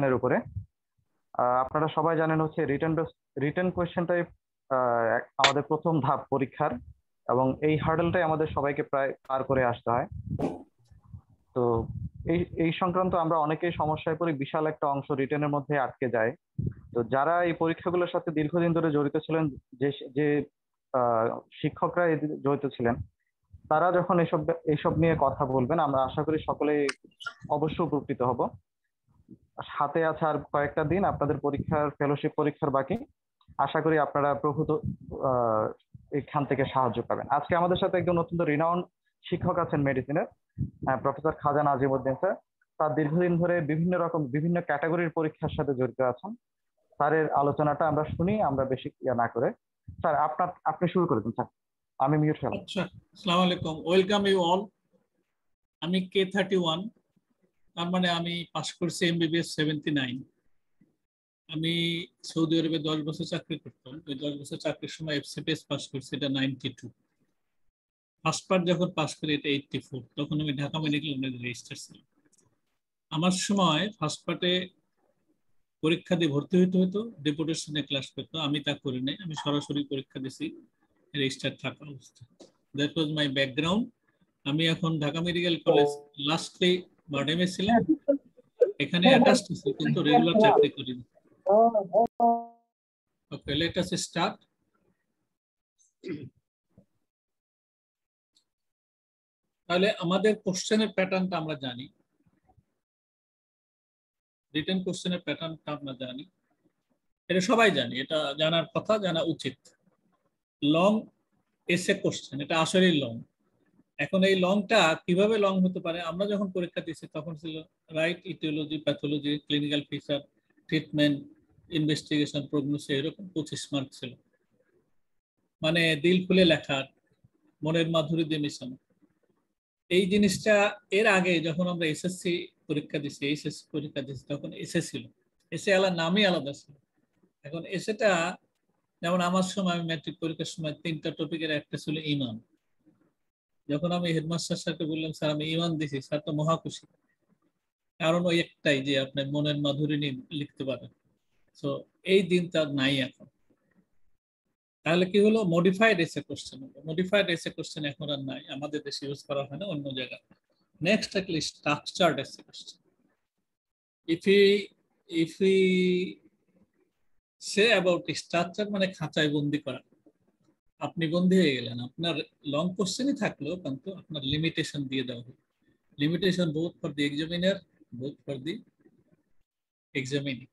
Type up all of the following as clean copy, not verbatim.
এর উপরে আপনারা সবাই জানেন হচ্ছে রিটেন কোয়েশ্চেন টাইপ আমাদের প্রথম ধাপ পরীক্ষার, এবং এই হার্ডেলটাই আমাদের সবাইকে প্রায় পার করে আসতে হয়। তো এই এই সংক্রান্ত আমরা অনেকেই সমস্যায় পড়ি, বিশাল একটা অংশ রিটেনের মধ্যে আটকে যায়। তো যারা এই পরীক্ষাগুলোর সাথে দীর্ঘদিন ধরে জড়িত ছিলেন, যে যে আহ, শিক্ষকরা জড়িত ছিলেন, তারা যখন এসব এইসব নিয়ে কথা বলবেন, আমরা আশা করি সকলেই অবশ্য উপকৃত হব। হাতে আছে আর কয়েকটা দিন আপনাদের পরীক্ষার, ফেলোশিপ পরীক্ষার বাকি। আশা করি আপনারা প্রভূত আহ, এখান থেকে সাহায্য পাবেন। আজকে আমাদের সাথে একজন অত্যন্ত রিনাউন্ড শিক্ষক আছেন মেডিসিনের, প্রফেসর খাজা নাজিমউদ্দিন স্যার। তার দীর্ঘদিন ধরে বিভিন্ন ক্যাটাগরির পরীক্ষার সাথে জড়িত আছেন। স্যারের আলোচনাটা আমরা শুনি, আমরা বেশি ইয়া না করে। স্যার আপনি শুরু করে দিন স্যার, আমি মিউট হলাম। আচ্ছা, আসসালামু আলাইকুম, ওয়েলকাম ইউ অল। আমি K31, তার মানে আমি পাস করছি MBBS 79। আমি সৌদি আরবে 10 বছর চাকরি করতাম। ওই 10 বছর চাকরির সময় FCPS পাস করছি, এটা 92। ফার্স্ট পার্ট যখন পাস করি এটা 84, তখন আমি ঢাকা মেডিকেল কলেজে রেজিস্টার ছিলাম। আমার সময় ফার্স্ট পার্টে পরীক্ষা দিয়ে ভর্তি হইতে হতো, ডেপুটেশনে ক্লাস করতো। আমি তা করি নাই, আমি সরাসরি পরীক্ষা দিছি রেজিস্টার থাকা অবস্থা। That was my background. আমি এখন ঢাকা মেডিকেল কলেজ লাস্টলি বারডেমে ছিলাম, এখানে অ্যাটাচড ছিল কিন্তু রেগুলার চাকরি করিনি। ওকে, লেট আস স্টার্ট। তাহলে আমাদের কোশ্চেনের প্যাটার্নটা আমরা জানি, রিটেন কোশ্চেনের প্যাটার্নটা আমরা জানি, এটা সবাই জানি, এটা জানার কথা, জানা উচিত। লং এসে কোশ্চেন, এটা আসলেই লং। এখন এই লংটা কিভাবে লং হতে পারে? আমরা যখন পরীক্ষা দিচ্ছি তখন ছিল right etiology, pathology, clinical feature, treatment, investigation, prognosis, এরকম 25 মার্ক ছিল। মানে দিল খুলে লেখার, মনের মাধুরী দিয়ে মিশানো। এই জিনিসটা এর আগে যখন আমরা এসএসসি পরীক্ষা দিচ্ছি তখন এসে ছিল, এসে আলাদা নামই আলাদা ছিল। এখন এসেটা, যেমন আমার সময়, আমি ম্যাট্রিক পরীক্ষার সময় 3টা টপিকের একটা ছিল ইমান। যখন আমি হেডমাস্টার স্যারকে বললাম স্যার আমি ইমান দিছি, স্যার তো মহা খুশি। কারণ ওই একটাই যে আপনি মনের মাধুরী নিয়ে লিখতে পারেন। তো এই দিন তার নাই এখন। তাহলে কি হলো? মডিফাইড এসে কোশ্চেন হলো। মডিফাইড এসে কোশ্চেন এখন আর নাই, আমাদের দেশে ইউজ করা হয় না, অন্য জায়গায়। নেক্সট থাকলে স্ট্রাকচার্ড এসে question. If E say about structure, মানে খাঁচায় বন্দি করা। আপনি বন্দি হয়ে গেলেন, আপনার লং কোশ্চেনই থাকলেও কিন্তু আপনার লিমিটেশন দিয়ে দেওয়া হবে। Limitation both for the examiner, both for the examinee.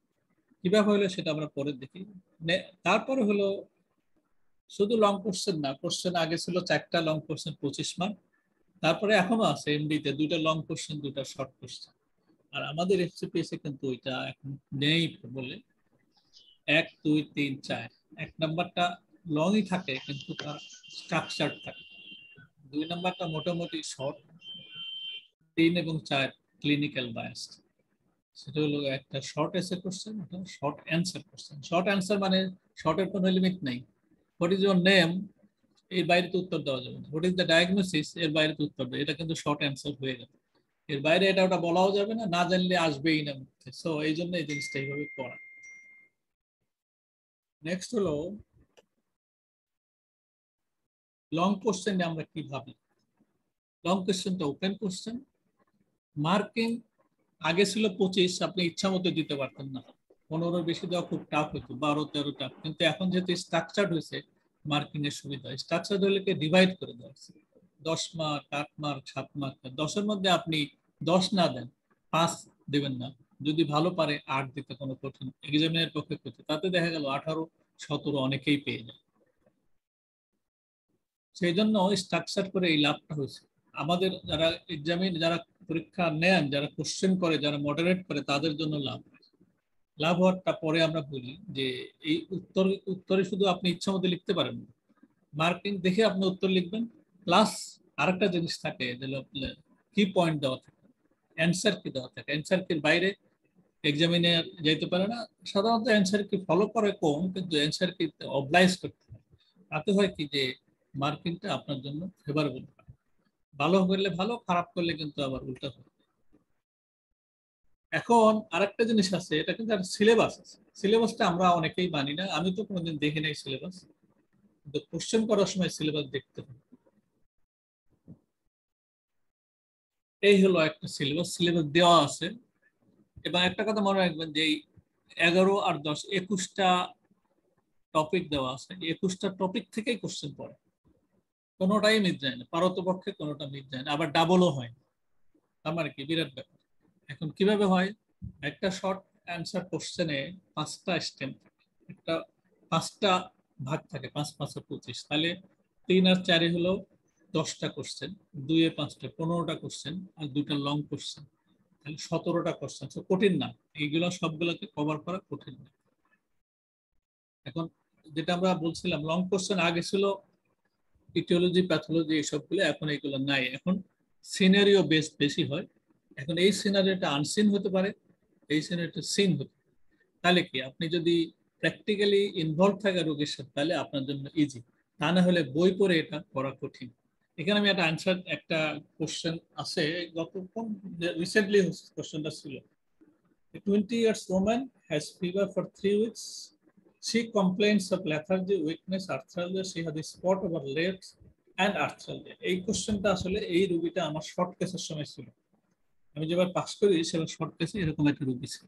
কিভাবে হলো সেটা আমরা পরে দেখি। তারপরে হলো শুধু লং কোশ্চেন না, কোশ্চেন আগে ছিল 4টা লং কোশ্চেন 25 মার্ক, তারপরে এখনো আছে এমডিতে 2টা লং কোশ্চেন 2টা শর্ট কোশ্চেন। আর আমাদের FCPS এ কিন্তু ওইটা এখন নেই বলে 1 2 3 4, 1 নাম্বারটা লংই থাকে কিন্তু তার স্ট্রাকচার থাকে। 2 নাম্বারটা মোটামুটি শর্ট, 3 এবং 4 ক্লিনিক্যাল বায়াসড। সেটা হলো একটা শর্ট এসে কোশ্চেন, একটা short answer question. Short answer মানে শর্টের কোনো লিমিট নেই। হোয়াট ইজ ইউর নেম, এর বাইরে তো উত্তর দেওয়া যাবে না। হোয়াট ইজ দ্য ডায়াগনোসিস, এর বাইরে তো উত্তর দেবে, এটা কিন্তু শর্ট অ্যান্সার হয়ে গেল। এর বাইরে এটা ওটা বলাও যাবে না, না জানলে আসবেই না মুখে। সো এই জন্য এই জিনিসটা এইভাবে করা। নেক্সট হলো লং কোশ্চেন। আমরা কি ভাবি? লং কোশ্চেনটা ওপেন কোশ্চেন, মার্কিং আগে ছিল 25, আপনি ইচ্ছা মতো দিতে পারতেন না। 15 বেশি দেওয়া খুব টাফ হতো, 12 13 টাফ। কিন্তু এখন যেহেতু স্ট্রাকচার হয়েছে, মার্কিং এর সুবিধা। স্ট্রাকচার হলে ডিভাইড করে দেওয়া হচ্ছে 10 মার্ক, 8 মার্ক, 7 মার্ক। 10-এর মধ্যে আপনি 10 না দেন, 5 দেবেন না। যদি ভালো পারে 8 দিতে কোনো কঠিন, এক্সামিনের পক্ষে কঠিন। তাতে দেখা গেল 18 17 অনেকেই পেয়ে যায়। সেই জন্য স্ট্রাকচার করে এই লাভটা হয়েছে। আমাদের যারা এক্সামিন, যারা পরীক্ষা নেন, যারা কোশ্চেন করে, যারা মডারেট করে, তাদের জন্য লাভ। লাভ হওয়ারটা পরে আমরা বলি যে এই উত্তরে শুধু আপনি ইচ্ছা মতো লিখতে পারেন না, মার্কিং দেখে আপনি উত্তর লিখবেন। প্লাস আরেকটা জিনিস থাকে, কি পয়েন্ট দেওয়া থাকে, অ্যান্সার কি দেওয়া থাকে। অ্যান্সার কির বাইরে এক্সামিনার যেতে পারে না। সাধারণত অ্যান্সার কি ফলো করে কম, কিন্তু অ্যান্সার কি অবলাইজ করতে হয়। তাতে হয় কি যে মার্কিংটা আপনার জন্য ফেভারেবল হয়। ভালো করলে ভালো, খারাপ করলে কিন্তু আবার উল্টা হয়। এখন আরেকটা জিনিস আছে, এটা কিন্তু সিলেবাস আছে। সিলেবাসটা আমরা অনেকেই মানি না, আমি তো কোনোদিন দেখি নাই সিলেবাস, কিন্তু কোশ্চেন করার সময় সিলেবাস দেখতে হবে। এই হলো একটা সিলেবাস, সিলেবাস দেওয়া আছে। এবং একটা কথা মনে রাখবেন যে 11 আর 10 21টা টপিক দেওয়া আছে, 21টা টপিক থেকেই কোশ্চেন পড়ে, কোনোটাই মিস যায় না, পারতপক্ষে কোনোটা মিস যায় না, আবার ডাবলও হয়। আমার কি বিরাট ব্যাপার। এখন কিভাবে হয়, একটা শর্ট অ্যান্সার কোশ্চেনে 5টা স্টেম থাকে, একটা 5টা ভাগ থাকে, 5 5 25, তাহলে 3 আর 4 হলো 10টা কোশ্চেন, 2 এ 5টা 15টা কোশ্চেন, আর 2টা লং কোশ্চেন, তাহলে 17টা কোশ্চেন। কঠিন না, এইগুলো সবগুলোকে কভার করা কঠিন না। এখন যেটা আমরা বলছিলাম, লং কোশ্চেন আগে ছিল ইটিওলজি, প্যাথোলজি, এইসবগুলো, এখন এইগুলো নাই, এখন সিনারিও বেস বেশি হয়। এখন এই সিনারিওটা আনসিন হতে পারে, এই সিনারিওটা সিন হতে পারে। তাহলে কি, আপনি যদি প্র্যাকটিক্যালি ইনভলভ থাকে রোগীর সাথে, তাহলে আপনার জন্য ইজি, তা না হলে বই পড়ে এটা করা কঠিন। এখানে আমি একটা আনসার, একটা কোশ্চেন আছে, গত রিসেন্টলি কোশ্চেনটা ছিল, A 20 years woman has fever for 3 weeks. She complains of lethargy, weakness, arthralgia. She has a spot over legs and arthralgia. এই কোশ্চেনটা আসলে এই রোগীটা আমার শর্ট কেসের সময় ছিল, আমি যেবার পাস করি সেবার শর্ট কেসে এরকম একটা রোগী ছিল।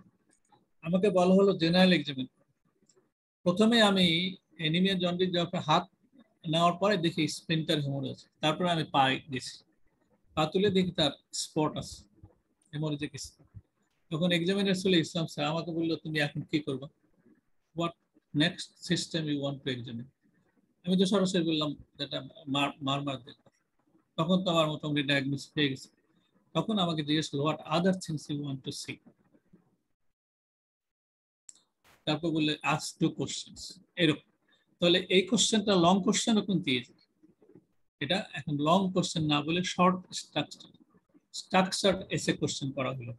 আমাকে বলা হলো জেনারেল এক্সামিন। প্রথমে আমি এনিমিয়া জন্ডিস যখন হাত নেওয়ার পরে দেখি স্প্লিন্টার হেমোরেজ, তারপরে আমি পা গেছি, পা তুলে দেখি তার স্পট আছে, হেমোরেজিক স্পট। তখন এক্সামিনার ছিল ইসলাম স্যার, আমাকে বললো তুমি এখন কি করবা, what next system you want to examine. আমি তো সরাসরি বললাম যেটা মারমার দেখো। তখন তো আমার মোটামুটি ডায়াগনোস হয়ে গেছে। তখন আমাকে জিজ্ঞেস করলো what other things you want to see. তারপর বললে আস্ক 2 কোশ্চেন্স, এরকম। তাহলে এই কোশ্চেনটা লং কোশ্চেন এখন দিয়েছে, এটা এখন লং কোশ্চেন না বলে শর্ট স্ট্রাকচার্ড এসে কোশ্চেন করা হলো।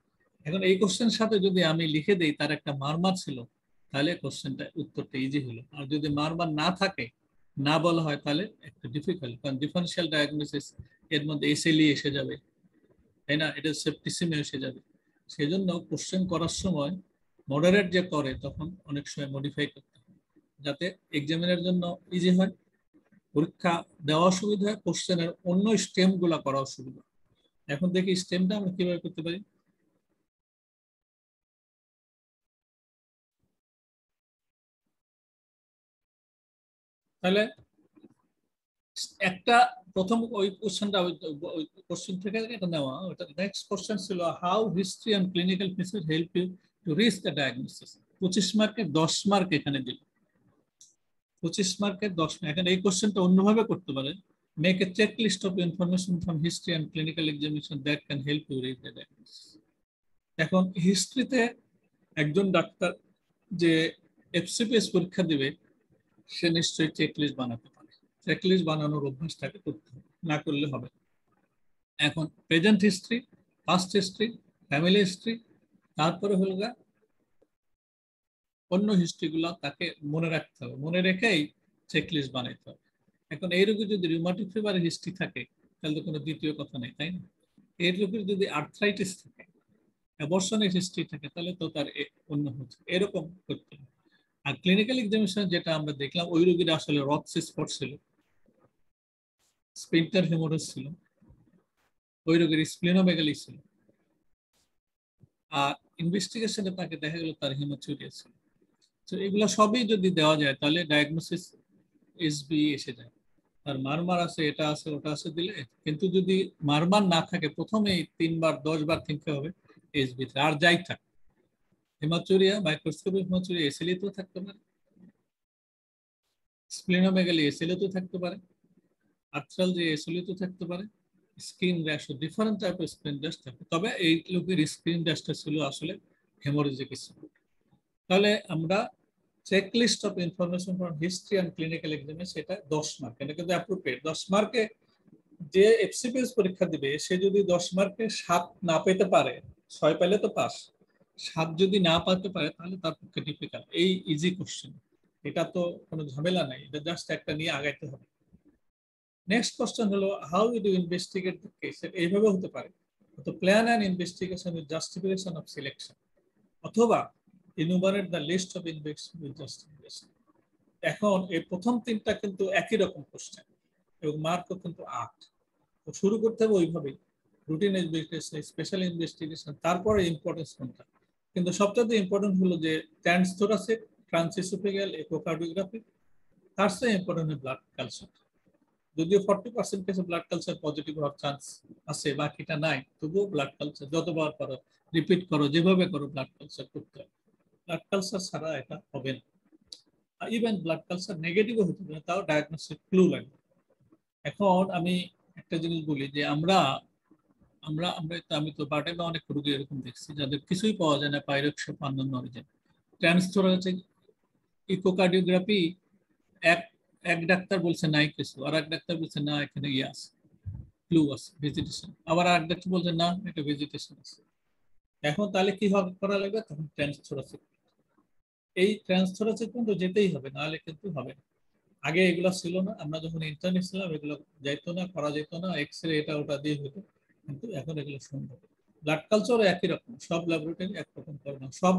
এখন এই কোশ্চেনের সাথে যদি আমি লিখে দেই তার একটা মারমার ছিল, তাহলে কোশ্চেনটা উত্তরটা ইজি হলো। আর যদি মারমার না থাকে, না বলা হয়, তাহলে একটু ডিফিকাল্ট, কারণ ডিফারেন্সিয়াল ডায়াগনোসিস এর মধ্যে এসএলই এসে যাবে, তাই না, এটা সেপ্টিসিমে এসে যাবে। সেই জন্য কোশ্চেন করার সময় মডারেট যে করে তখন অনেক সময় মডিফাই করতে হয়, যাতে এক্সামিনের জন্য ইজি হয়, পরীক্ষা দেওয়া সুবিধা হয়, কোশ্চেনের অন্য স্টেম গুলা করা অসুবিধা। এখন দেখি স্টেমটা আমরা কিভাবে করতে পারি। তাহলে একটা প্রথম ওই কোশ্চেনটা, ওই কোশ্চেন থেকে এটা নেওয়া, ওটা নেক্সট কোশ্চেন ছিল how history and clinical feature help you to reach the diagnosis. 25 মার্কে 10 মার্ক এখানে দিল, 25 মার্কের 10 মার্ক। এখন এই কোশ্চেনটা অন্যভাবে করতে পারে, make a check list of information from history and clinical examination that can help you reach the diagnosis. এখন হিস্ট্রিতে একজন ডাক্তার যে এফসিপিএস পরীক্ষা দিবে, সে নিশ্চয়ই চেক লিস্ট বানাতে পারে, চেক লিস্ট বানানোর অভ্যাসটাকে করতে হবে, না করলে হবে। এখন present history, past history, family history, তারপরে হলো গা অন্য হিস্ট্রিগুলো তাকে মনে রাখতে হবে, মনে রেখেই চেক লিস্ট বানাইতে হবে। এখন এই রোগীর যদি রিউমাটিক ফিভারের হিস্ট্রি থাকে, তাহলে তো কোনো দ্বিতীয় কথা নেই, তাই না। এই রোগীর যদি আর্থ্রাইটিস থাকে, অ্যাবর্শনের হিস্ট্রি থাকে, তাহলে তো তার অন্য হচ্ছে, এরকম করতে হবে। আর ক্লিনিক্যাল এক্সামিনেশন যেটা আমরা দেখলাম, ওই রোগীর আসলে রক্স স্পট ছিল, স্প্লিন্টার হেমোরেজ ছিল, ওই রোগীর স্প্লিনোমেগালি ছিল, আর ইনভেস্টিগেশনে তাকে দেখা গেল তার হিমোথিউরিয়া ছিল। তো এগুলো সবই যদি দেওয়া যায়, তাহলে ডায়াগনোসিস এসবি এসে যায়। আর মারমার আছে, এটা আছে, ওটা আছে দিলে। কিন্তু যদি মারমার না থাকে, প্রথমেই 3 বার 10 বার চিনতে হবে এসবি, আর যাই থাক, হিমাচুরিয়া, মাইক্রোস্কোপিক হিমাচুরিয়া এসএলই তো থাকতে পারে, স্প্লিনোমেগালি এসএলই তো থাকতে পারে, আর্থ্রাল যে এসএলই তো থাকতে পারে, স্ক্রিন র্যাশ, ডিফারেন্ট টাইপের স্ক্রিন র্যাশ থাকে। তবে এই লোকের স্ক্রিন র্যাশটা ছিল আসলে হেমোরেজিক স্পট। তাহলে আমরা check list of information from history and clinical এক্সামে, সেটা 10 মার্ক, এটা কিন্তু অ্যাপ্রোপ্রিয়েট। 10 মার্কে যে এফসিপিএস পরীক্ষা দিবে, সে যদি 10 মার্কে 7 না পেতে পারে, 6 পেলে তো পাস, 7 যদি না পেতে পারে তাহলে তার পক্ষে ডিফিকাল্ট। এই ইজি কোশ্চেন, এটা তো কোনো ঝামেলা নাই, এটা জাস্ট একটা নিয়ে আগাইতে হবে। নেক্সট কোশ্চেন হলো how you do investigate the case. এইভাবে হতে পারে তো plan and investigation with justification of selection, অথবা enumerate the list of investigation with justification. এখন এই প্রথম তিনটা কিন্তু একই রকম কোশ্চেন এবং মার্কও কিন্তু 8। তো শুরু করতে হবে ওইভাবেই, রুটিন ইনভেস্টিগেশন, স্পেশাল ইনভেস্টিগেশন, তারপরে ইম্পর্টেন্স কোনটা। কিন্তু সবচেয়ে ইম্পর্টেন্ট হলো যে ট্রান্সথোরাসিক, ট্রান্সইসোফেজিয়াল, ইকোকার্ডিওগ্রাফি, তার চেয়ে ইম্পর্টেন্ট ব্লাড কালচার। যদিও 40% কেসে ব্লাড কালচার পজিটিভ হওয়ার চান্স আছে, বাকিটা নাই, তবুও ব্লাড কালচার যতবার করো, রিপিট করো, যেভাবে করো, ব্লাড কালচার করতে হবে। ব্লাড কালচার ছাড়া এটা হবে না। ইভেন ব্লাড কালচার নেগেটিভও হতে পারে, তাও ডায়াগনোস্টিক ক্লু লাগবে। এখন আমি একটা জিনিস বলি যে আমরা আমরা আমরা আমি তো বার্ডেনে অনেক রোগী এরকম দেখছি যাদের কিছুই পাওয়া যায় না, পাইরেক্স বা অন্যান্য অরিজিন। ট্রান্সথোরাসিক ইকোকার্ডিওগ্রাফি, এক এক ডাক্তার বলছে নাই কিছু, আর এক ডাক্তার বলছে না এখানে ইয়ে আছে, ক্লু আছে, ভেজিটেশন, আবার আর ডাক্তার বলছে না এটা ভেজিটেশন আছে। এখন তাহলে কি করা লাগবে? তখন ট্রান্সথোরাসিক, এই ট্রান্সথোরাসিক কিন্তু যেতেই হবে, নাহলে কিন্তু হবে না। আগে এগুলো ছিল না, আমরা যখন ইন্টারনেট ছিলাম এগুলো যাইতো না, করা যেত না, এক্স রে এটা ওটা দিয়ে হতো, কিন্তু এখন এগুলো সম্ভব। ব্লাড কালচারও একই রকম, সব ল্যাবরেটরি একরকম করে না, সব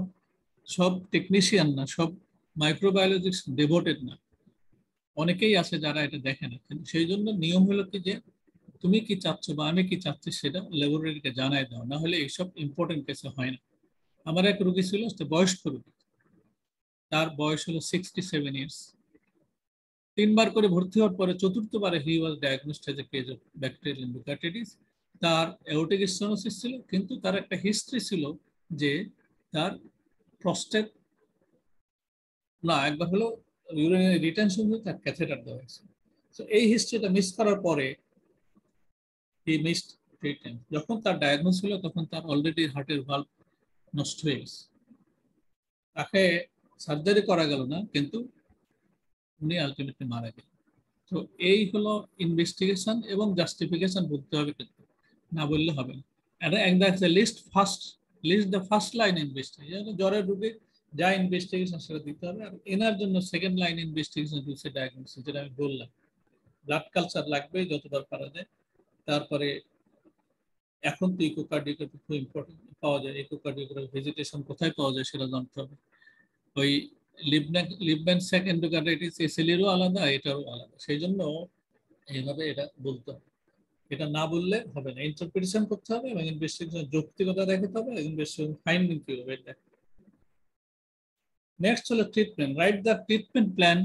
সব টেকনিশিয়ান না, সব মাইক্রোবায়োলজিস্ট ডেভোটেড না, অনেকেই আছে যারা এটা দেখে না। কিন্তু সেই জন্য নিয়ম হলো কি যে তুমি কি চাচ্ছ বা আমি কি চাচ্ছি সেটা ল্যাবরেটরিকে জানাই দাও, না হলে এইসব ইম্পর্টেন্ট কেসে হয় না। আমার এক রোগী ছিল, বয়স্ক রোগী, তার বয়স হলো 67 ইয়ার্স। 3বার করে ভর্তি হওয়ার পরে চতুর্থবারে he was diagnosed as a case of bacterial endocarditis. তার এওর্টিক স্টেনোসিস ছিল, কিন্তু তার একটা হিস্ট্রি ছিল যে তার প্রস্টেট না, একবার হলো ইউরিনারি রিটেনশন হয়ে তার ক্যাথেটার দেওয়া হয়েছে। তো এই হিস্ট্রিটা মিস করার পরে হি মিসড 3 টাইমস। যখন তার ডায়াগনোস হলো তখন তার অলরেডি হার্টের ভালভ নষ্ট হয়ে গেছে, তাকে সার্জারি করা গেল না, কিন্তু উনি আলটিমেটলি মারা গেলেন। তো এই হলো ইনভেস্টিগেশন এবং জাস্টিফিকেশন বলতে হবে, কিন্তু না বললে হবে না। List first, list the first line investigation, জ্বরের রোগী যা ইনভেস্টিগেশন সেটা দিতে হবে। আর এনার জন্য সেকেন্ড লাইন ইনভেস্টিগেশন হচ্ছে ডায়াগনোসিস, যেটা আমি বললাম, ব্লাড কালচার লাগবে যতবার পারা যায়। তারপরে এখন তো ইকোকার্ডিওগ্রাফি খুব ইম্পর্টেন্ট পাওয়া যায়, ইকোকার্ডিওগ্রাফি ভেজিটেশন কোথায় পাওয়া যায় সেটা জানতে হবে। ওই লিবম্যান-স্যাক এন্ডোকার্ডাইটিস এসএলইরও আলাদা, এটারও আলাদা, সেই জন্য এইভাবে এটা বলতে হবে। এটা না বললে হবে না, ইন্টারপ্রিটেশন করতে হবে এবং ইনভেস্টিগেশন যৌক্তিকতা দেখাতে হবে, ইনভেস্টিগেশন ফাইন্ডিং কি হবে এটা। নেক্সট হলো treatment, write the treatment plan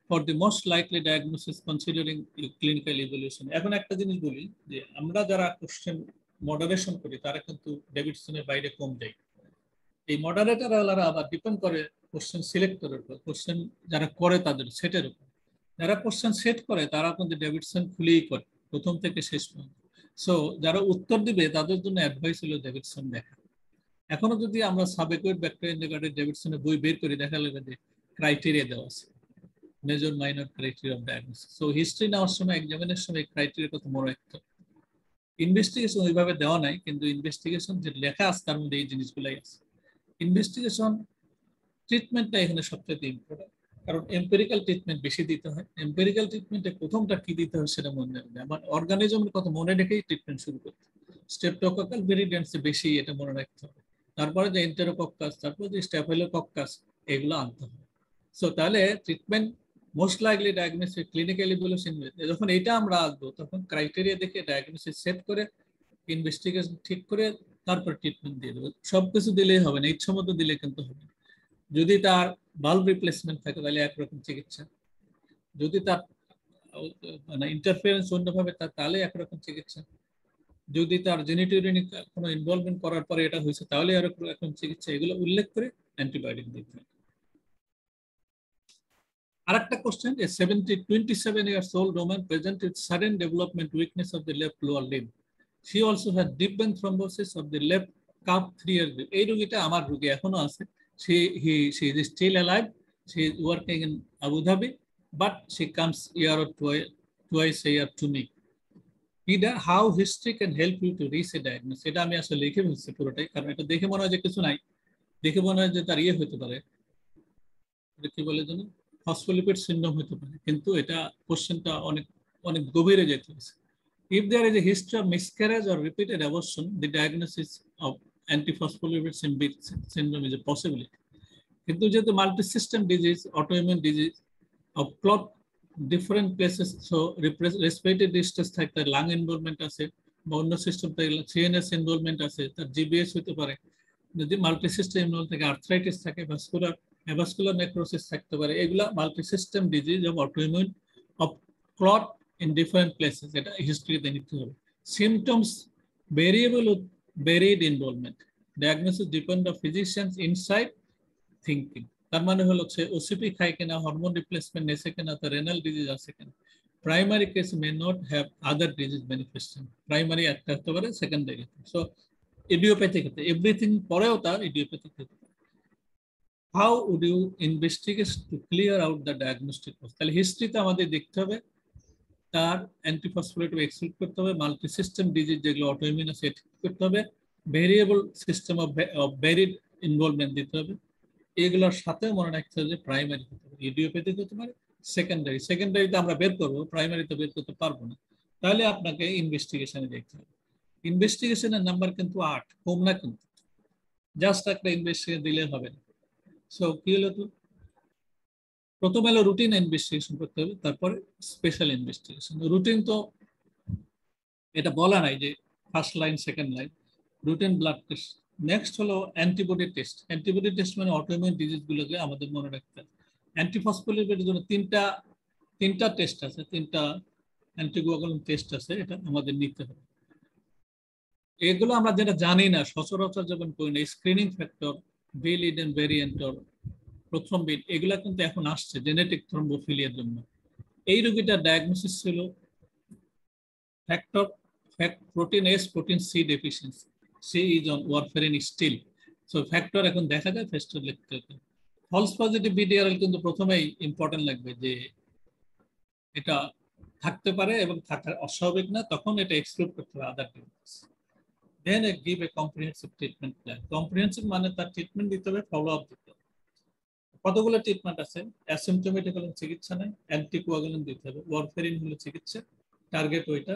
for the most likely diagnosis considering clinical evaluation. এখন একটা জিনিস বলি যে আমরা যারা কোশ্চেন মডারেশন করি তারা কিন্তু ডেভিডসনের বাইরে কম যায়। এই মডারেটরওয়ালারা আবার ডিপেন্ড করে কোশ্চেন সিলেক্টরের উপর, কোশ্চেন যারা করে তাদের সেটের উপর। যারা কোশ্চেন সেট করে তারা কিন্তু ডেভিডসন খুলেই করে প্রথম থেকে শেষ পর্যন্ত। সো যারা উত্তর দিবে তাদের জন্য অ্যাডভাইস হলো ডেভিডসন দেখা। এখনো যদি আমরা সাবেকুয়েট ব্যাকটেরিয়া ইন্ডিকেটর ডেভিডসনের বই বের করি, দেখা যাবে যে ক্রাইটেরিয়া দেওয়া আছে, major minor criteria of diagnosis. So history নেওয়ার সময়, এক্সামিনের সময় ক্রাইটেরিয়া কত মনে রাখতে। ইনভেস্টিগেশন ওইভাবে দেওয়া নাই, কিন্তু ইনভেস্টিগেশন যে লেখা আছে তার মধ্যে এই জিনিসগুলাই আছে। ইনভেস্টিগেশন ট্রিটমেন্টটা এখানে সবচেয়ে ইম্পর্টেন্ট, কারণ এম্পেরিক্যাল ট্রিটমেন্ট বেশি দিতে হয়। এম্পেরিক্যাল ট্রিটমেন্টে প্রথমটা কি দিতে হয় সেটা মনে রাখবে, আমার অর্গানিজমের কথা মনে রেখেই ট্রিটমেন্ট শুরু করতে। স্ট্রেপ্টোকক্কাল ভেরিয়েন্টসে বেশি এটা মনে রাখতে হবে, তারপরে যে এন্টেরোকক্কাস, তারপরে যে স্ট্যাফিলোকক্কাস, এগুলো আনতে হবে। সো তাহলে treatment most likely diagnosis clinical evaluation, যখন এটা আমরা আসবো তখন ক্রাইটেরিয়া দেখে ডায়াগনোসিস সেট করে ইনভেস্টিগেশন ঠিক করে তারপর ট্রিটমেন্ট দিয়ে দেবো। সবকিছু দিলেই হবে না, ইচ্ছা মতো দিলে কিন্তু হবে না। যদি তার বাল্ব রিপ্লেসমেন্ট থাকে তাহলে একরকম চিকিৎসা, যদি তার মানে ইন্টারফারেন্স অন্যভাবে তাহলে একরকম চিকিৎসা, যদি তার জেনিটোরিয়ানি কোনো ইনভলভমেন্ট করার পরে এটা হয়েছে তাহলে আর একরকম চিকিৎসা। এগুলো উল্লেখ করে অ্যান্টিবায়োটিক দিতে হবে। আরেকটা question, a 27 years old woman presented sudden development weakness of the left lower limb. She also had deep vein thrombosis of the left calf 3 years ago. এই রোগীটা আমার রোগী, এখনো আছে। She is still alive. She is working in Abu Dhabi, but she comes year or twice a year to me. How history can help you to reach a diagnosis? এটা আমি আসলে লিখে ফেলছি পুরোটাই, কারণ এটা দেখে মনে হয় যে কিছু নাই, দেখে মনে হয় যে তার ইয়ে হতে পারে, কি বলে যেন ফসফোলিপিড সিনড্রোম হতে পারে, কিন্তু এটা কোশ্চেনটা অনেক অনেক গভীরে যেতে হয়েছে। If there is a history of miscarriage or repeated abortion, the diagnosis of antiphospholipid syndrome is a possibility. কিন্তু যেহেতু multi system disease, autoimmune disease of clot different places, so respiratory distress থাকতে লাং ইনভলভমেন্ট আছে বা অন্য system থেকে CNS involvement আছে, তার GBS হতে পারে। যদি মাল্টি সিস্টেম ইনভলভ থাকে, আর্থ্রাইটিস থাকে, অ্যাভাস্কুলার নেক্রোসিস থাকতে পারে, এগুলা multi system disease of autoimmune of clot in different places. এটা হিস্ট্রিতে নিতে হবে। Symptoms variable with varied involvement. Diagnosis depend on physicians insight thinking. তার মানে হলো সে ওসিপি খায় কিনা, হরমোন রিপ্লেসমেন্ট নেছে কিনা, তার রেনাল ডিজিজ আছে কিনা। Primary case may not have other disease manifestation. Primary একটা হতে পারে, সেকেন্ডারি। সো ইডিওপ্যাথিক হতে এভরিথিং পরেও তার ইডিওপ্যাথিক হতে পারে। How would you investigate to clear out the diagnostic cause? তাহলে হিস্ট্রিতে আমাদের দেখতে হবে, তার অ্যান্টিফসফোলিপিড এক্সক্লুড করতে হবে, মাল্টি সিস্টেম ডিজিজ যেগুলো অটোইমিউন আছে করতে হবে, variable system of varied involvement দিতে হবে। এগুলোর সাথে মনে রাখতে হবে যে প্রাইমারি হতে পারে, ইডিওপ্যাথিক হতে পারে, সেকেন্ডারি। সেকেন্ডারিতে আমরা বের করবো, প্রাইমারিতে বের করতে পারবো না। তাহলে আপনাকে ইনভেস্টিগেশনে দেখতে হবে। ইনভেস্টিগেশনের নাম্বার কিন্তু 8, কম না কিন্তু। জাস্ট একটা ইনভেস্টিগেশন দিলে হবে না। সো কি হলো, তো প্রথম হলো রুটিন ইনভেস্টিগেশন করতে হবে, তারপরে স্পেশাল ইনভেস্টিগেশন। রুটিন তো এটা বলা নাই যে first line second line, routine blood test. Next হলো অ্যান্টিবডি টেস্ট। অ্যান্টিবডি টেস্ট মানে অটোইমিউন ডিজিজ গুলোকে আমাদের মনে রাখতে হবে। অ্যান্টিফসফোলিপিডের জন্য তিনটা টেস্ট আছে, তিনটা অ্যান্টিকোয়াগুলেন্ট টেস্ট আছে, এটা আমাদের নিতে হবে। এগুলো আমরা যেটা জানি না, সচরাচর যেমন করি না, screening factor, B Leiden variant, প্রথম বিট, এগুলা কিন্তু এখন আসছে জেনেটিক থ্রম্বোফিলিয়ার জন্য। এই রোগীটার ডায়াগনোসিস ছিল factor protein S, protein C deficiency. She is on warfarin still. So factor এখন দেখা যায়, ফ্যাক্টর লিখতে হবে। ফলস পজিটিভ বিডিআরএল কিন্তু প্রথমেই ইম্পর্টেন্ট লাগবে যে এটা থাকতে পারে এবং থাকার অস্বাভাবিক না, তখন এটা এক্সক্লুড করতে হবে other disease. Then give a comprehensive treatment plan. Comprehensive মানে তার ট্রিটমেন্ট দিতে হবে, ফলো আপ দিতে হবে। কতগুলো ট্রিটমেন্ট আছে? অ্যাসিম্পটোমেটিক হলে চিকিৎসা নেই, অ্যান্টিকোয়াগুলেন্ট দিতে হবে, ওয়ারফেরিন হলো চিকিৎসা, টার্গেট ওইটা।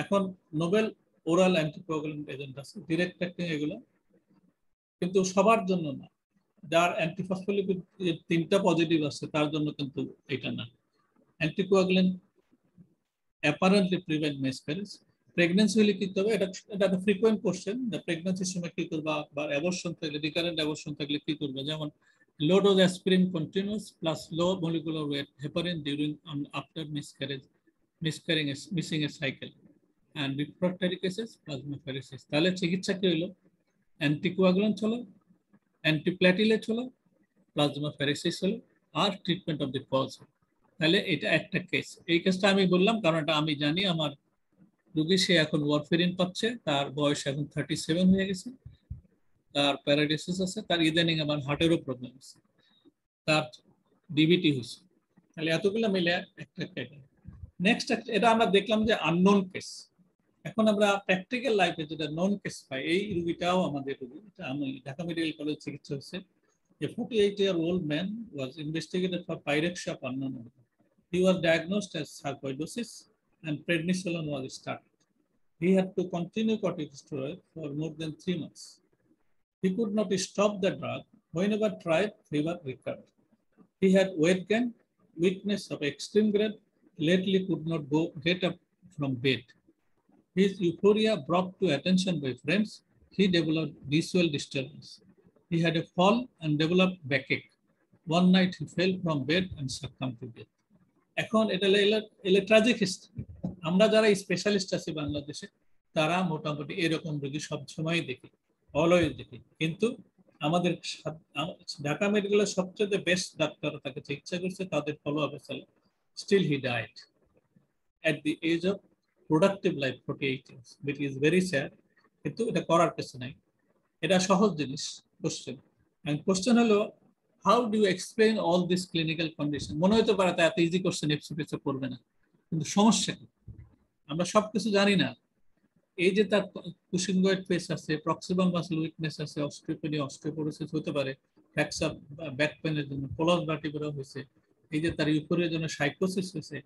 এখন নোবেল ওরাল অ্যান্টিকোয়াগুলেন্ট এজেন্ট আছে, ডিরেক্ট অ্যাক্টিং, এগুলো কিন্তু সবার জন্য না। যার অ্যান্টিফসফোলিপিড 3টা পজিটিভ আছে তার জন্য কিন্তু এটা না। Anticoagulant apparently prevent miscarriage. Pregnancy হলে কি করবে? এটা একটা ফ্রিকোয়েন্ট কোশ্চেন, প্রেগন্যান্সির সময় কি করবা, বা অ্যাবর্শন থাকলে, রিকারেন্ট অ্যাবর্শন থাকলে কি করবে। যেমন low dose aspirin continuous plus low molecular weight heparin during and after missing a cycle, and refractory cases plasmapheresis. তাহলে চিকিৎসা কি হলো? অ্যান্টিকোয়াগুলেন্ট হলো, অ্যান্টিপ্ল্যাটিলেট হলো, প্লাজমাফেরেসিস হলো, আর ট্রিটমেন্ট অফ দ্য কজ। তাহলে এটা একটা কেস। এই কেসটা আমি বললাম কারণ এটা আমি জানি। আমার রোগী, সে এখন ওয়ারফেরিন পাচ্ছে, তার বয়স এখন 37 হয়ে গেছে, তার প্যারালাইসিস আছে, তার ইদানিং আমার হার্টেরও প্রবলেম আছে, তার ডিবিটি হয়েছে। তাহলে এতগুলো মিলে একটা ক্যাটাগরি। নেক্সট এটা আমরা দেখলাম যে আননোন কেস। এখন আমরা প্র্যাকটিক্যাল লাইফে যেটা নন কেস পাই, এই রোগীটাও আমাদের রোগী। এটা আমি ঢাকা মেডিকেল কলেজ চিকিৎসা হচ্ছে। A 48-year-old man was investigated for pyrexia of unknown origin. He was diagnosed as sarcoidosis and prednisolone was started. He had to continue corticosteroid for more than 3 months. He could not stop the drug. Whenever tried, fever recurred. He had weight gain, weakness of extreme grade, lately could not get up from bed. His euphoria brought to attention by friends. He developed visual disturbance. He had a fall and developed backache. One night he fell from bed and succumbed to death. এখন এটা tragic history. আমরা যারা specialist আছি বাংলাদেশে, তারা মোটামুটি এরকম রোগী সবসময় দেখি, অলওয়েজ দেখি। কিন্তু আমাদের ঢাকা মেডিকেলের সবচেয়ে বেস্ট ডাক্তার তাকে চিকিৎসা করছে, তাদের follow up still he died at the age of productive life 48 years, which is very sad. কিন্তু এটা করার কিছু নাই, এটা সহজ জিনিস। কোশ্চেন এন্ড কোশ্চেন হলো, how do you explain all this clinical condition? মনে হতে পারে তা এত ইজি কোশ্চেন এফসিপিএস করবে না, কিন্তু সমস্যা কি? আমরা সবকিছু জানি না। এই যে তার কুশিনগয়েড ফেস আছে, প্রক্সিমাল মাসল উইকনেস আছে, অস্টিওপেনিয়া, অস্টিওপোরোসিস হতে পারে, ফ্র্যাকচার ব্যাক পেনের জন্য, পোলাস ভার্টিব্রা হয়েছে, এই যে তার ইউফোরিয়ার জন্য সাইকোসিস হয়েছে,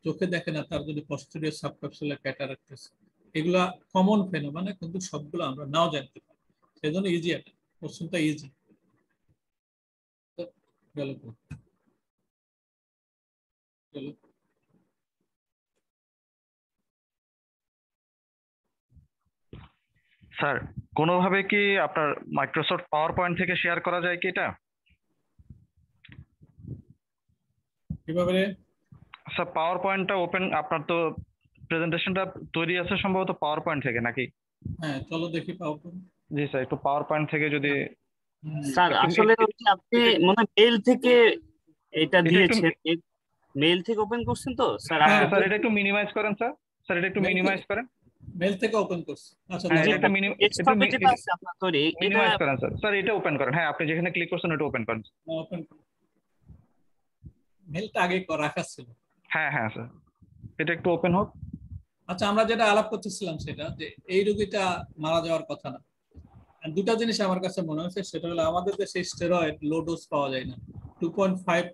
চোখে দেখে না, তার যদি পস্টেরিয়র সাবক্যাপসুলার ক্যাটারাক্ট আছে, এগুলা কমন ফেনোমেনা, কিন্তু সবগুলো আমরা নাও জানতে পারি। সেজন্য ইজি, একটা কোশ্চেনটা ইজি। গেল গেল। স্যার, কোনোভাবে কি আপনার মাইক্রোসফট পাওয়ার পয়েন্ট থেকে শেয়ার করা যায় কি এটা? কিভাবে? স্যার, পাওয়ার পয়েন্টটা ওপেন, আপনার তো প্রেজেন্টেশনটা তৈরি আছে সম্ভবত পাওয়ার পয়েন্ট থেকে নাকি? হ্যাঁ, চলো দেখি পাও। জি স্যার, একটু পাওয়ার পয়েন্ট থেকে যদি স্যার একটু আসলে হচ্ছে আপনি মনে মেইল থেকে এটা এটা একটু দিয়েছেন, মেইল থেকে ওপেন করছেন তো স্যার হ্যাঁ, আপনি? স্যার এটা একটু মিনিমাইজ করেন স্যার। স্যার এটা একটু মিনিমাইজ করেন। মেল থেকে ওপেন করছি। আচ্ছা, হ্যাঁ, এটা দাঁড়াও। একটু ডেস্কটপে যেটা আছে আপনার তৈরি এটা মিনিমাইজ করেন স্যার। স্যার এটা ওপেন করেন, হ্যাঁ আপনি যেখানে ক্লিক করছেন ওটা ওপেন করেন। ওপেন, মেলটা আগে রাখা ছিল। হ্যাঁ হ্যাঁ স্যার, এটা একটু ওপেন হোক। আচ্ছা, আমরা যেটা আলাপ করতেছিলাম সেটা যে এই রোগীটা মারা যাওয়ার কথা না। দুটা জিনিস আমার কাছে মনে হচ্ছে, সেটা হলো আমাদের দেশে স্টেরয়েড লো ডোজ পাওয়া যায় না, 2.5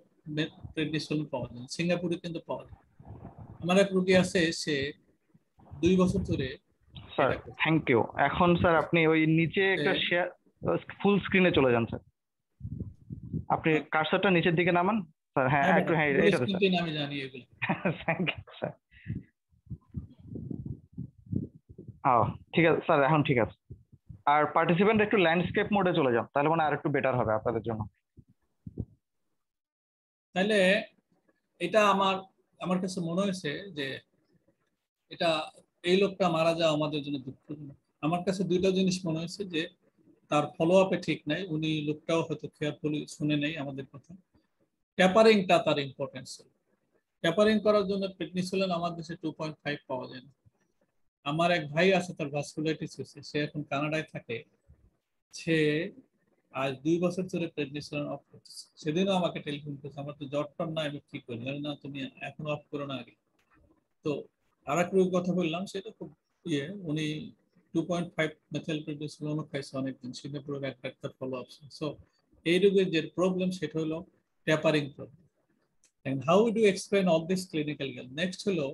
প্রেডনিসোলিন পাওয়া যায়, সিঙ্গাপুরে কিন্তু পাওয়া যায়। আমার এক রোগী আছে, সে 2 বছর ধরে। Sir thank you. এখন স্যার আপনি ওই নিচে একটা শেয়ার ফুল স্ক্রিনে চলে যান স্যার। আপনি কার্সারটা নিচের দিকে নামান স্যার। হ্যাঁ একটু, হ্যাঁ এটাতে স্যার। আমি জানি এগুলো। Thank you sir. ঠিক আছে স্যার, এখন ঠিক আছে। আর পার্টিসিপেন্ট একটু ল্যান্ডস্কেপ মোডে চলে যান, তাহলে মানে আর একটু বেটার হবে আপনাদের জন্য। তাহলে এটা আমার আমার কাছে মনে হয়েছে যে এটা, এই লোকটা মারা যাওয়া আমাদের জন্য দুঃখজনক। আমার কাছে দুইটা জিনিস মনে হয়েছে, যে তার ফলো আপে ঠিক নাই, উনি লোকটাও হয়তো কেয়ারফুলি শুনে নেই আমাদের কথা। ট্যাপারিংটা তার ইম্পর্টেন্স। ট্যাপারিং করার জন্য প্রেডনিসোলিন আমার দেশে 2.5 পাওয়া যায় না। আমার এক ভাই আছে, তার ভাস্কুলাইটিস হয়েছে, সে এখন কানাডায় থাকে। সে আজ 2 বছর ধরে প্রেডনিসোলিন অফ করতেছে। সেদিনও আমাকে টেলিফোন করছে, আমার তো জ্বর টর না, আমি কি করি না, তুমি এখন অফ করো না আগে। তো আর এক রোগীর কথা বললাম, সেটা খুব উনি 2.5 মেথাইল প্রেডনিসোলিন খাইছে অনেকদিন, সিঙ্গাপুরের এক ডাক্তার ফলো আপস। সো এই রোগীর যে প্রবলেম সেটা হলো tapering problem. And how do you explain all this clinical gap? Next হলো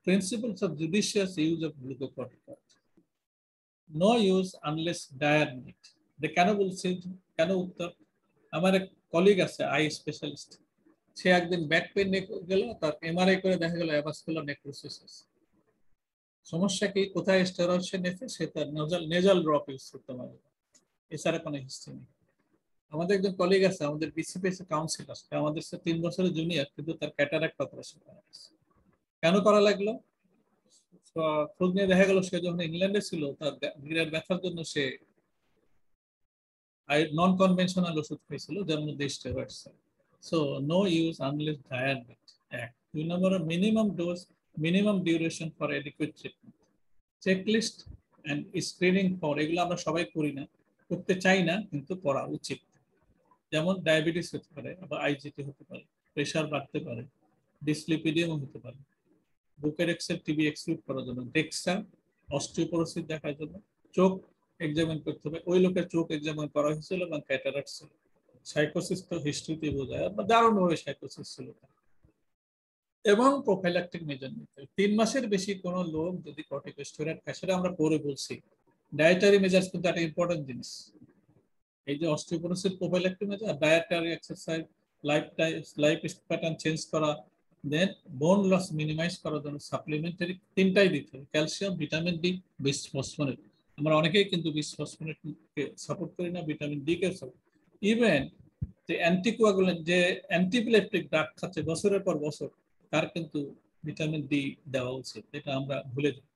principles of judicious use of glucocorticoid. No use unless dire need. কেন বলছি, কেন উত্তর? আমার এক কলিগ আছে, আই স্পেশালিস্ট। সে একদিন ব্যাক পেন নিয়ে গেল, তার এমআরআই করে দেখা গেল অ্যাভাসকুলার নেক্রোসিস। সমস্যা কি, কোথায় স্টেরয়েড সে নিয়েছে? সে তার নেজাল ড্রপ ইউজ করতে পারে, এছাড়া কোনো হিস্ট্রি নেই। আমাদের একজন কলিগ আছে, আমাদের বিসিপিএস কাউন্সিলর, আমাদের 3 বছরের জুনিয়র, কিন্তু তার ক্যাটারাক্ট অপারেশন করা হয়েছে। কেন করা লাগলো? খোঁজ নিয়ে দেখা গেল সে যখন ইংল্যান্ডে ছিল, তার গিরার ব্যথার জন্য সে নন কনভেনশনাল ওষুধ খাইছিল, যার মধ্যে steroids. So no use unless dire need. 2 নম্বর, minimum dose, minimum duration for adequate treatment. Checklist and screening for, এগুলো আমরা সবাই করি না, করতে চাই না, কিন্তু করা উচিত। যেমন ডায়াবেটিস হতে পারে, আবার আইজিটি হতে পারে, প্রেশার বাড়তে পারে, ডিসলিপিডিয়াম হতে পারে, বুকের এক্সেল টিবি এক্সক্লুড করার জন্য, ডেক্সা অস্টিওপোরোসিস দেখার জন্য, চোখ এক্সামিন করতে হবে। ওই লোকের চোখ এক্সামিন করা হয়েছিল এবং ক্যাটারাক্ট ছিল। সাইকোসিস তো হিস্ট্রিতে বোঝায়, দারুণভাবে সাইকোসিস ছিল। এবং প্রোফাইল্যাকটিক মেজার নিতে হবে। 3 মাসের বেশি কোনো লোক যদি কর্টিকোস্টেরয়েড খায়, সেটা আমরা পরে বলছি। ডায়েটারি মেজার্স কিন্তু একটা ইম্পর্টেন্ট জিনিস। এই যে osteoporosis, prophylactic measure, dietary exercise, life pattern change করা, দেন বোন লস মিনিমাইজ করার জন্য সাপ্লিমেন্টারি 3টাই দিতে হবে, ক্যালসিয়াম, ভিটামিন ডি, বিসফসফোনেট। আমরা অনেকেই কিন্তু বিসফসফোনেটকে সাপোর্ট করি না, ভিটামিন ডি কে সাপোর্ট। ইভেন যে অ্যান্টিকোয়াগুলেন্ট, যে অ্যান্টিপ্লেপটিক ড্রাগ খাচ্ছে বছরের পর বছর, তার কিন্তু ভিটামিন ডি দেওয়া উচিত, এটা আমরা ভুলে যাই।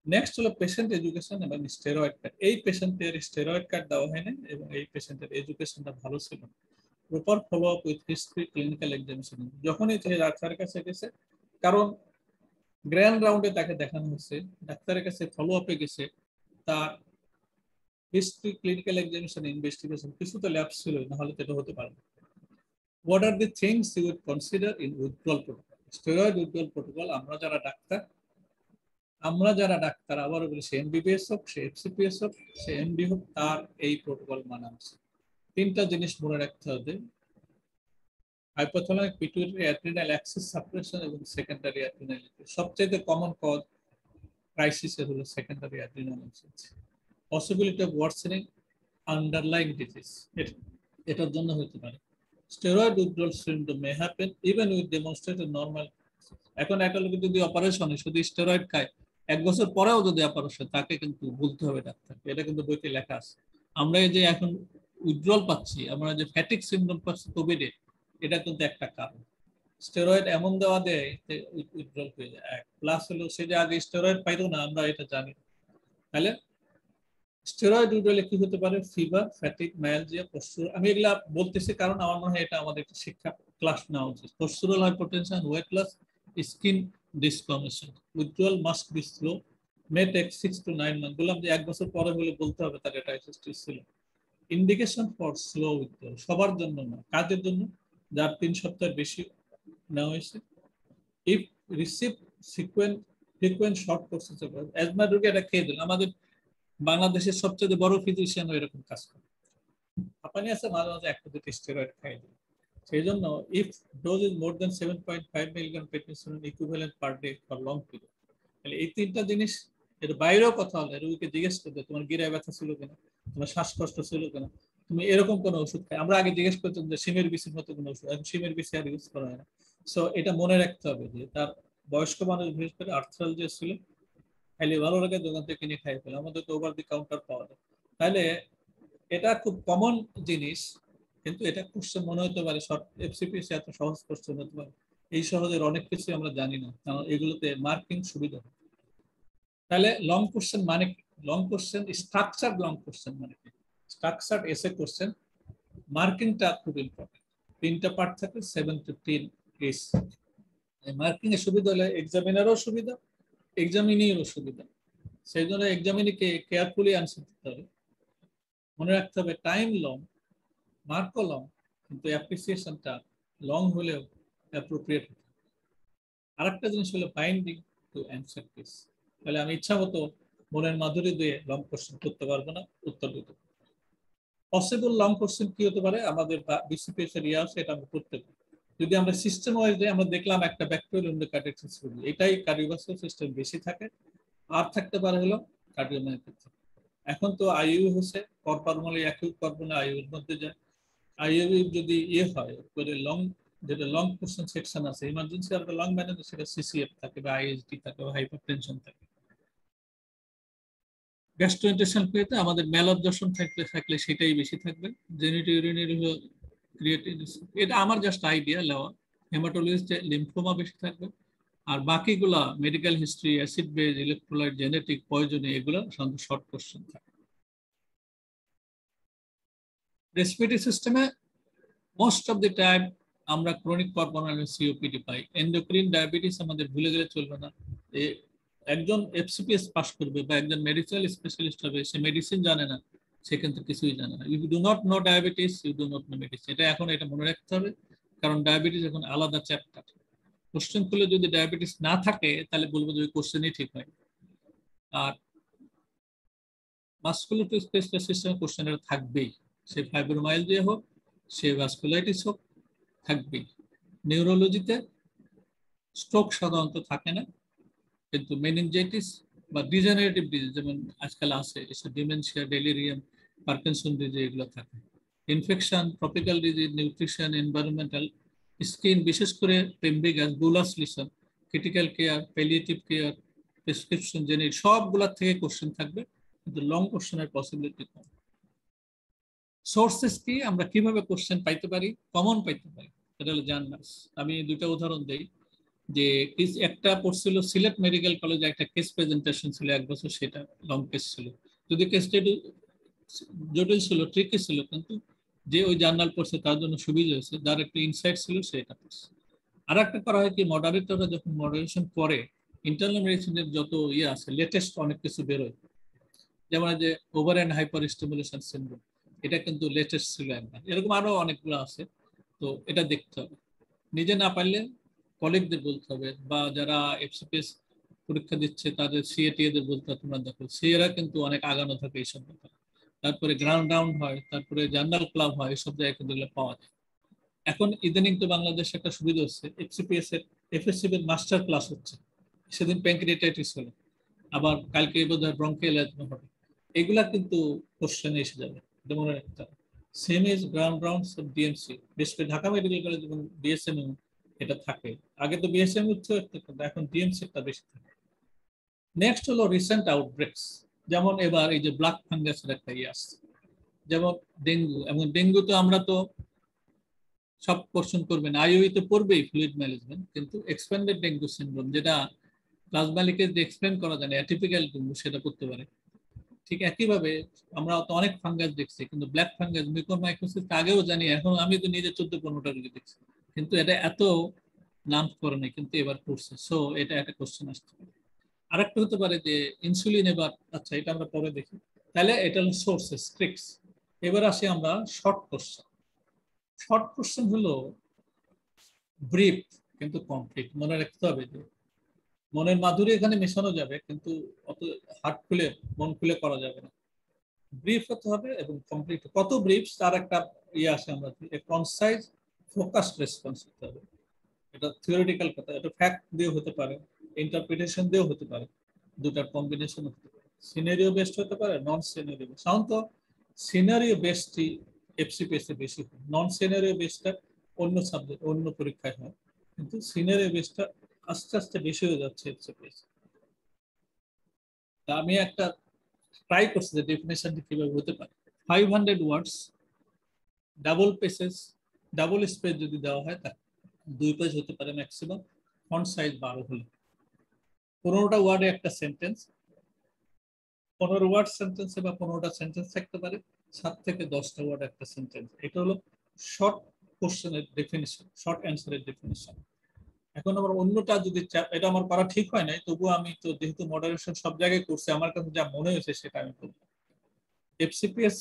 নেক্সট হলো পেশেন্ট এডুকেশন এবং স্টেরয়েড কার্ড। এই পেশেন্টের স্টেরয়েড কার্ড দেওয়া হয়নি এবং এই পেশেন্টের এডুকেশনটা ভালো ছিল না। Proper follow up with history, clinical examination. যখনই সে ডাক্তারের কাছে গেছে, কারণ গ্র্যান্ড রাউন্ডে তাকে দেখানো হচ্ছে, ডাক্তারের কাছে ফলো আপে গেছে, তার হিস্ট্রি, ক্লিনিক্যাল এক্সামিনেশন, ইনভেস্টিগেশন কিছু তো ল্যাপস ছিল, নাহলে তো এটা হতে পারে না। What are the things you would consider in withdrawal protocol? Steroid withdrawal protocol, আমরা যারা ডাক্তার, আবারও বলি, সে এমবিবিএস হোক, সে এফসিপিএস হোক, সে এমডি হোক, তার এই প্রোটোকল মানা উচিত। 3টা জিনিস মনে রাখতে হবে। Hypothalamic pituitary adrenal axis suppression এবং সেকেন্ডারি অ্যাড্রিনাল সবচেয়ে কমন কজ ক্রাইসিসের হলো secondary adrenal insufficiency. Possibility of worsening underlying disease এটার জন্য হতে পারে। Steroid withdrawal syndrome may happen even with demonstrated normal. এখন একটা লোক যদি অপারেশন হয় শুধু স্টেরয়েড খায় 1 বছর পরেও যদি অপারেশন, তাকে কিন্তু বলতে হবে ডাক্তার, এটা কিন্তু বইতে লেখা আছে। আমরা এই যে এখন উইথড্রল পাচ্ছি, আমরা যে ফ্যাটিক সিনড্রোম পাচ্ছি কোভিডে, এটা কিন্তু একটা কারণ। স্টেরয়েড এমন দেওয়া দেয় যে উইথড্রল হয়ে যায়। প্লাস হলো সে যে আগে স্টেরয়েড পাইতো না, আমরা এটা জানি। তাহলে স্টেরয়েড উইথড্রলে কি হতে পারে? Fever, fatigue, myalgia, postural. আমি এগুলা বলতেছি কারণ আমার মনে হয় এটা আমাদের একটা শিক্ষা ক্লাস নেওয়া উচিত। Postural hypotension, weight loss, skin deformation. Withdrawal must be slow, may take 6 to 9 months। বললাম যে 1 বছর পরে হলে বলতে হবে তার এটা হিস্ট্রি ছিল। ইন্ডিকেশন ফর স্লো উইথড্রল সবার জন্য না, কাজের জন্য যার 3 সপ্তাহের বেশি নেওয়া হয়েছে। If receive frequent short courses of asthma রোগী এটা খেয়ে দিল। আমাদের বাংলাদেশের সবচেয়ে বড় ফিজিশিয়ান এরকম কাজ করে। আপনি আছে মাঝে মাঝে একটা দুটো স্টেরয়েড খাই দিল। সেই জন্য if dose is more than 7.5 milligram prednisolone equivalent per day for long period. তাহলে এই 3টা জিনিস এর বাইরেও কথা হলে রোগীকে জিজ্ঞেস করতে, তোমার গিরায় ব্যথা ছিল কিনা, তোমার শ্বাসকষ্ট ছিল কিনা, তুমি এরকম কোনো ওষুধ খাই। আমরা আগে জিজ্ঞেস করতাম যে সিমের বিসির মতো কোনো ওষুধ, এখন সিমের বিসি আর ইউজ করা হয় না। সো এটা মনে রাখতে হবে যে তার বয়স্ক মানুষ বিশেষ করে আর্থ্রালজিয়া ছিল, খাইলে ভালো লাগে দোকান থেকে কিনে খাই ফেলে, আমাদের তো ওভার দি কাউন্টার পাওয়া যায়। তাহলে এটা খুব কমন জিনিস, কিন্তু এটা কোশ্চেন মনে হতে পারে শর্ট এফসিপিএস এত সহজ কোশ্চেন হতে পারে। এই সহজের অনেক কিছু আমরা জানি না, কারণ এগুলোতে মার্কিং সুবিধা। তাহলে লং কোশ্চেন মানে কি? Long question structured long question মানে কি? স্ট্রাকচারড এসে কোশ্চেন মার্কিংটা খুব ইম্পর্টেন্ট। 3টা পার্ট থাকে, 7 to 10 কেস। মার্কিং এর সুবিধা হলে এক্সামিনারও সুবিধা, এক্সামিনিরও সুবিধা। সেই জন্য এক্সামিনিকে কেয়ারফুলি আনসার দিতে হবে। মনে রাখতে হবে টাইম লং, মার্কও লং, কিন্তু অ্যাপ্রিসিয়েশনটা লং হলেও অ্যাপ্রোপ্রিয়েট। আরেকটা জিনিস হলো বাইন্ডিং টু অ্যান্সার কেস। তাহলে আমি ইচ্ছা মতো মনের মাধুরী দিয়ে লং কোশ্চেন করতে পারবো না, উত্তর দিতে। পসিবল লং কোশ্চেন কি হতে পারে আমাদের বিসিপিএস এর আছে, এটা আমরা করতে পারি যদি আমরা সিস্টেম ওয়াইজ আমরা দেখলাম একটা ব্যাকটেরিয়াল এন্ডোকার্ডিক সিস্টেম, এটাই কার্ডিওভাস্কুলার সিস্টেম বেশি থাকে। আর থাকতে পারে হলো কার্ডিওমায়োপ্যাথি। এখন তো আইইউ হচ্ছে কর্পারমালি অ্যাকিউট কর্পোনাল আইইউর মধ্যে যায়। আইইউ যদি হয় করে লং, যেটা লং কোশ্চেন সেকশন আছে ইমার্জেন্সি আর লং ম্যানেজ, সেটা সিসিএফ থাকে বা আইএসডি থাকে বা হাইপারটেনশন থাকে। গ্যাস্ট্রোইন্টেস্টাইনাল পেতে আমাদের ম্যালঅবজর্পশন থাকলে সেটাই বেশি থাকবে। জেনিটো ইউরিনারি হলো ক্রিয়েটিন, এটা আমার জাস্ট আইডিয়া নেওয়া। হেমাটোলজিস্টে লিম্ফোমা বেশি থাকবে। আর বাকিগুলা medical history, acid base, electrolyte, genetic, পয়জনে, এগুলো সাধারণত শর্ট কোশ্চেন থাকে। রেসপিরেটরি সিস্টেমে মোস্ট অফ দ্য টাইম আমরা ক্রনিক পালমোনারি সিওপিডি পাই। এন্ডোক্রিন ডায়াবেটিস আমাদের ভুলে গেলে চলবে না। একজন এফসিপিএস পাস করবে বা একজন মেডিকেল স্পেশালিস্ট হবে, সে মেডিসিন জানে না, সে কিন্তু কিছুই জানে না। You do not know diabetes, you do not know medicine. এটা মনে রাখতে হবে, কারণ ডায়াবেটিস এখন আলাদা চ্যাপ্টার। কোশ্চেন করলে যদি ডায়াবেটিস না থাকে তাহলে বলবো যে কোশ্চেনই ঠিক হয়। আর মাসকুলোস্কেলেটাল সিস্টেমে কোশ্চেন থাকবেই, সে ফাইব্রোমাইলজিয়া হোক, সে ভাস্কুলাইটিস হোক, থাকবেই। নিউরোলজিতে স্ট্রোক সাধারণত থাকে না, কিন্তু মেনিনজাইটিস বা ডিজেনারেটিভ ডিজিজ যেমন আজকাল আছে, এসব ডিমেনশিয়া, ডেলিরিয়াম, পার্কিনসন ডিজিজ, এগুলো থাকে। Infection, tropical disease, nutrition, environmental, skin, বিশেষ করে pemphigus, bullous lesion, critical care, palliative care, prescription, genetic, সবগুলোর থেকে কোশ্চেন থাকবে, কিন্তু লং কোশ্চেনের পসিবিলিটি কম। সোর্সেস কি, আমরা কিভাবে কোশ্চেন পাইতে পারি, কমন পাইতে পারি, এটা হলো জার্নালস। আমি 2টা উদাহরণ দেই। যে একটা পড়ছিল সিলেট মেডিকেল কলেজে, একটা কেস প্রেজেন্টেশন ছিল 1 বছর, সেটা লং কেস ছিল। যদি কেসটা জটিল ছিল, ট্রিকি ছিল, কিন্তু যে ওই জার্নাল পড়ছে তার জন্য সুবিধা হয়েছে, যার একটা ইনসাইট ছিল সেটা পড়ছে। আর একটা করা হয় কি, মডারেটররা যখন মডারেশন করে, ইন্টারনাল মেডিসিনের যত আছে লেটেস্ট অনেক কিছু বেরোয়, যেমন যে over and hyper stimulation syndrome, এটা কিন্তু লেটেস্ট ছিল একবার। এরকম আরো অনেকগুলো আছে, তো এটা দেখতে হবে। নিজে না পারলে কলিগদের বলতে হবে, বা যারা এফসিপিএস পরীক্ষা দিচ্ছে তাদের সিএটি এদের বলতে হবে, তোমরা দেখো সিএরা কিন্তু অনেক আগানো থাকে এইসব ব্যাপারে। তারপরে গ্রাউন্ড রাউন্ড হয়, তারপরে জার্নাল ক্লাব হয়, এসব জায়গায় কিন্তু এগুলো পাওয়া যায়। এখন ইদানিং তো বাংলাদেশে একটা সুবিধা হচ্ছে, এফসিপিএস এর এফএসসিপি এর মাস্টার ক্লাস হচ্ছে। সেদিন প্যানক্রিয়াটাইটিস হলো, আবার কালকে বোধহয় ব্রঙ্কিয়াল অ্যাজমা হবে। এগুলা কিন্তু কোশ্চেনে এসে যাবে, এটা মনে রাখতে হবে। Same is ground rounds of DMC, বিশেষ করে ঢাকা মেডিকেল কলেজ এবং বিএসএমইউ এটা থাকে। আগে তো বিএসএমইউ ছিল, এখন ডিএমসিটা বেশি থাকে। নেক্সট হলো রিসেন্ট আউটব্রেকস, যেমন এবার এই যে ব্ল্যাক ফাঙ্গাসের একটা ইয়ে আসছে, যেমন ডেঙ্গু। এবং ডেঙ্গু তো আমরা তো সব কোশ্চেন করবেন, আইওই তো পড়বেই ফ্লুইড ম্যানেজমেন্ট, কিন্তু এক্সপ্যান্ডেড ডেঙ্গু সিনড্রোম যেটা প্লাজমা লিকেজ দিয়ে এক্সপ্লেন করা যায় না, অ্যাটিপিক্যাল ডেঙ্গু, সেটা করতে পারে। ঠিক একইভাবে আমরা তো অনেক ফাঙ্গাস দেখছি, কিন্তু ব্ল্যাক ফাঙ্গাস মিউকরমাইকোসিস আগেও জানি, এখন আমি তো নিজে 14-15টা রোগী দেখছি, কিন্তু এটা এত নাম করে নাই, কিন্তু এবার করছে। সো এটা একটা কোশ্চেন আসতে পারে। আরেকটা হতে পারে যে ইনসুলিন এবার, আচ্ছা এটা আমরা পরে দেখি। তাহলে এটা হলো সোর্সেস ট্রিক্স। এবার আসি আমরা শর্ট কোশ্চেন। শর্ট কোশ্চেন হলো ব্রিফ কিন্তু কমপ্লিট। মনে রাখতে হবে যে মনের মাধুরী এখানে মেশানো যাবে, কিন্তু অত হার্ট খুলে মন খুলে করা যাবে না। ব্রিফ হতে হবে এবং কমপ্লিট। কত ব্রিফ তার একটা ইয়ে আসে, আমরা কনসাইজ ফোকাসড রেসপন্স হতে হবে। এটা থিওরিটিক্যাল কথা, এটা ফ্যাক্ট দিয়ে হতে পারে, ইন্টারপ্রিটেশন দিয়েও হতে পারে, দুটার কম্বিনেশন হতে পারে। সিনারিও বেসড হতে পারে, নন সিনারিও বেসড। সাধারণত সিনারিও বেসডই এফসিপিএস এ বেশি হয়, নন সিনারিও বেসডটা অন্য সাবজেক্ট অন্য পরীক্ষায় হয়, কিন্তু সিনারিও বেসডটা আস্তে আস্তে বেশি হয়ে যাচ্ছে এফসিপিএস। তা আমি একটা ট্রাই করছি যে ডেফিনেশনটা কিভাবে হতে পারে। 500 ওয়ার্ডস, ডাবল পেজেস, ডাবল স্পেস যদি দেওয়া হয় তা 2 পেজ হতে পারে ম্যাক্সিমাম, ফন্ট সাইজ 12 হলে। 15টা ওয়ার্ডে একটা সেন্টেন্স, 15 ওয়ার্ড সেন্টেন্সে বা 15টা সেন্টেন্স থাকতে পারে, 7 থেকে 10টা ওয়ার্ড একটা সেন্টেন্স। এটা হলো শর্ট কোশ্চেনের ডেফিনিশন, শর্ট অ্যান্সারের ডেফিনিশন। এখন আমার অন্যটা যদি এটা আমার করা ঠিক হয় নাই, তবুও আমি তো যেহেতু মডারেশন সব জায়গায় করছি, আমার কাছে যা মনে হয়েছে সেটা আমি বলবো। এফসিপিএস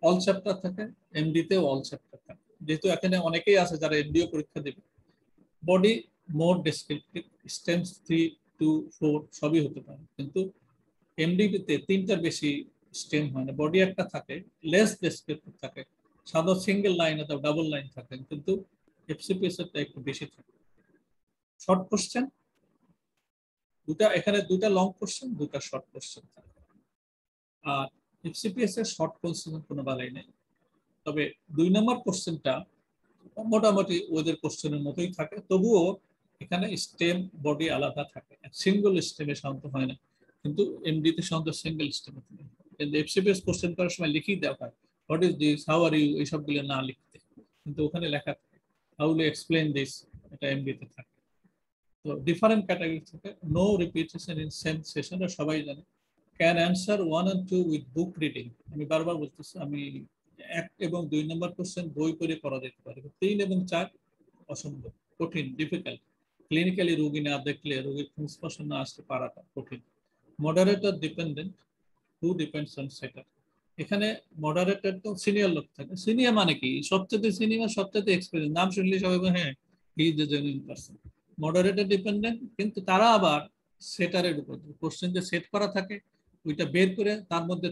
অল চ্যাপ্টার থাকে, এমডিতেও অল চ্যাপ্টার থাকে। যেহেতু এখানে অনেকেই আছে যারা এমডিও পরীক্ষা দেবে, body more descriptive, stems 3 to 4 সবই হতে পারে, কিন্তু এমডিতে 3টার বেশি স্টেম হয় না। বডি একটা থাকে, লেস ডেসক্রিপটিভ থাকে, সাদা সিঙ্গেল লাইন অথবা ডাবল লাইন থাকে, কিন্তু এফসিপিএস এরটা একটু বেশি থাকে। শর্ট কোশ্চেন দুটা, এখানে দুটা লং কোশ্চেন, দুটা শর্ট কোশ্চেন থাকে। আর এফসিপিএস এর শর্ট কোশ্চেন কোনো বালাই নেই, তবে 2 নম্বর কোশ্চেনটা মোটামুটি ওদের কোশ্চেনের মতোই থাকে, তবুও এখানে স্টেম বডি আলাদা থাকে, সিঙ্গেল স্টেমে শান্ত হয় না, কিন্তু এমডিতে শান্ত সিঙ্গেল স্টেমে থাকে। কিন্তু এফসিপিএস কোশ্চেন করার সময় লিখেই দেওয়া হয় what is this, how are you, এইসবগুলো না লিখতে, কিন্তু ওখানে লেখা থাকে হাউ উইল এক্সপ্লেইন দিস, এটা এমডিতে থাকে। তো ডিফারেন্ট ক্যাটাগরি থাকে, no repetition in same session, সবাই জানে। Can answer 1 and 2 with book reading, আমি বারবার বলতেছি, আমি 1 এবং 2 নম্বর কোশ্চেন বই করে করা যেতে পারে, 3 এবং 4 অসম্ভব, কঠিন, ডিফিকাল্ট। ক্লিনিক্যালি রোগী না দেখলে, রোগীর সংস্পর্শ না আসতে পারাটা কঠিন। Moderator dependent, who depends on সেটার। এখানে মডারেটর তো সিনিয়র লোক থাকে, সিনিয়র মানে কি সবচেয়ে সিনিয়র, সবচেয়ে এক্সপিরিয়েন্স, নাম শুনলে সবাই হ্যাঁ he is the genuine person. Moderator dependent, কিন্তু তারা আবার সেটারের উপর, কোশ্চেন যে সেট করা থাকে ওইটা বের করে তার মধ্যে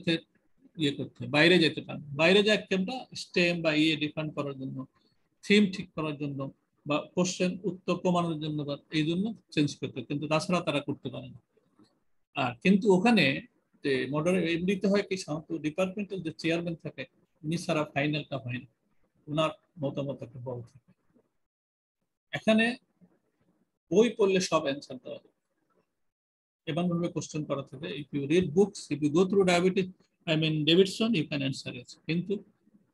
ইয়ে করতে হয়, বাইরে যেতে পারে, বাইরে যায় একটা স্টেম বা ইয়ে ডিফাইন করার জন্য, থিম ঠিক করার জন্য, বা কোশ্চেন উত্তর প্রমাণের জন্য, বা এই জন্য চেঞ্জ করতে, কিন্তু তাছাড়া তারা করতে পারে না। আর কিন্তু ওখানে যে মডারেট এমডিতে হয় কি, সাধারণত ডিপার্টমেন্টাল যে চেয়ারম্যান থাকে উনি ছাড়া ফাইনালটা হয় না, ওনার মতামত একটা বড় থাকে। এখানে বই পড়লে সব অ্যান্সার দেওয়া যাবে, এমন ভাবে কোশ্চেন করা থাকে, if you read books, if you go through Davidson, you can answer it. কিন্তু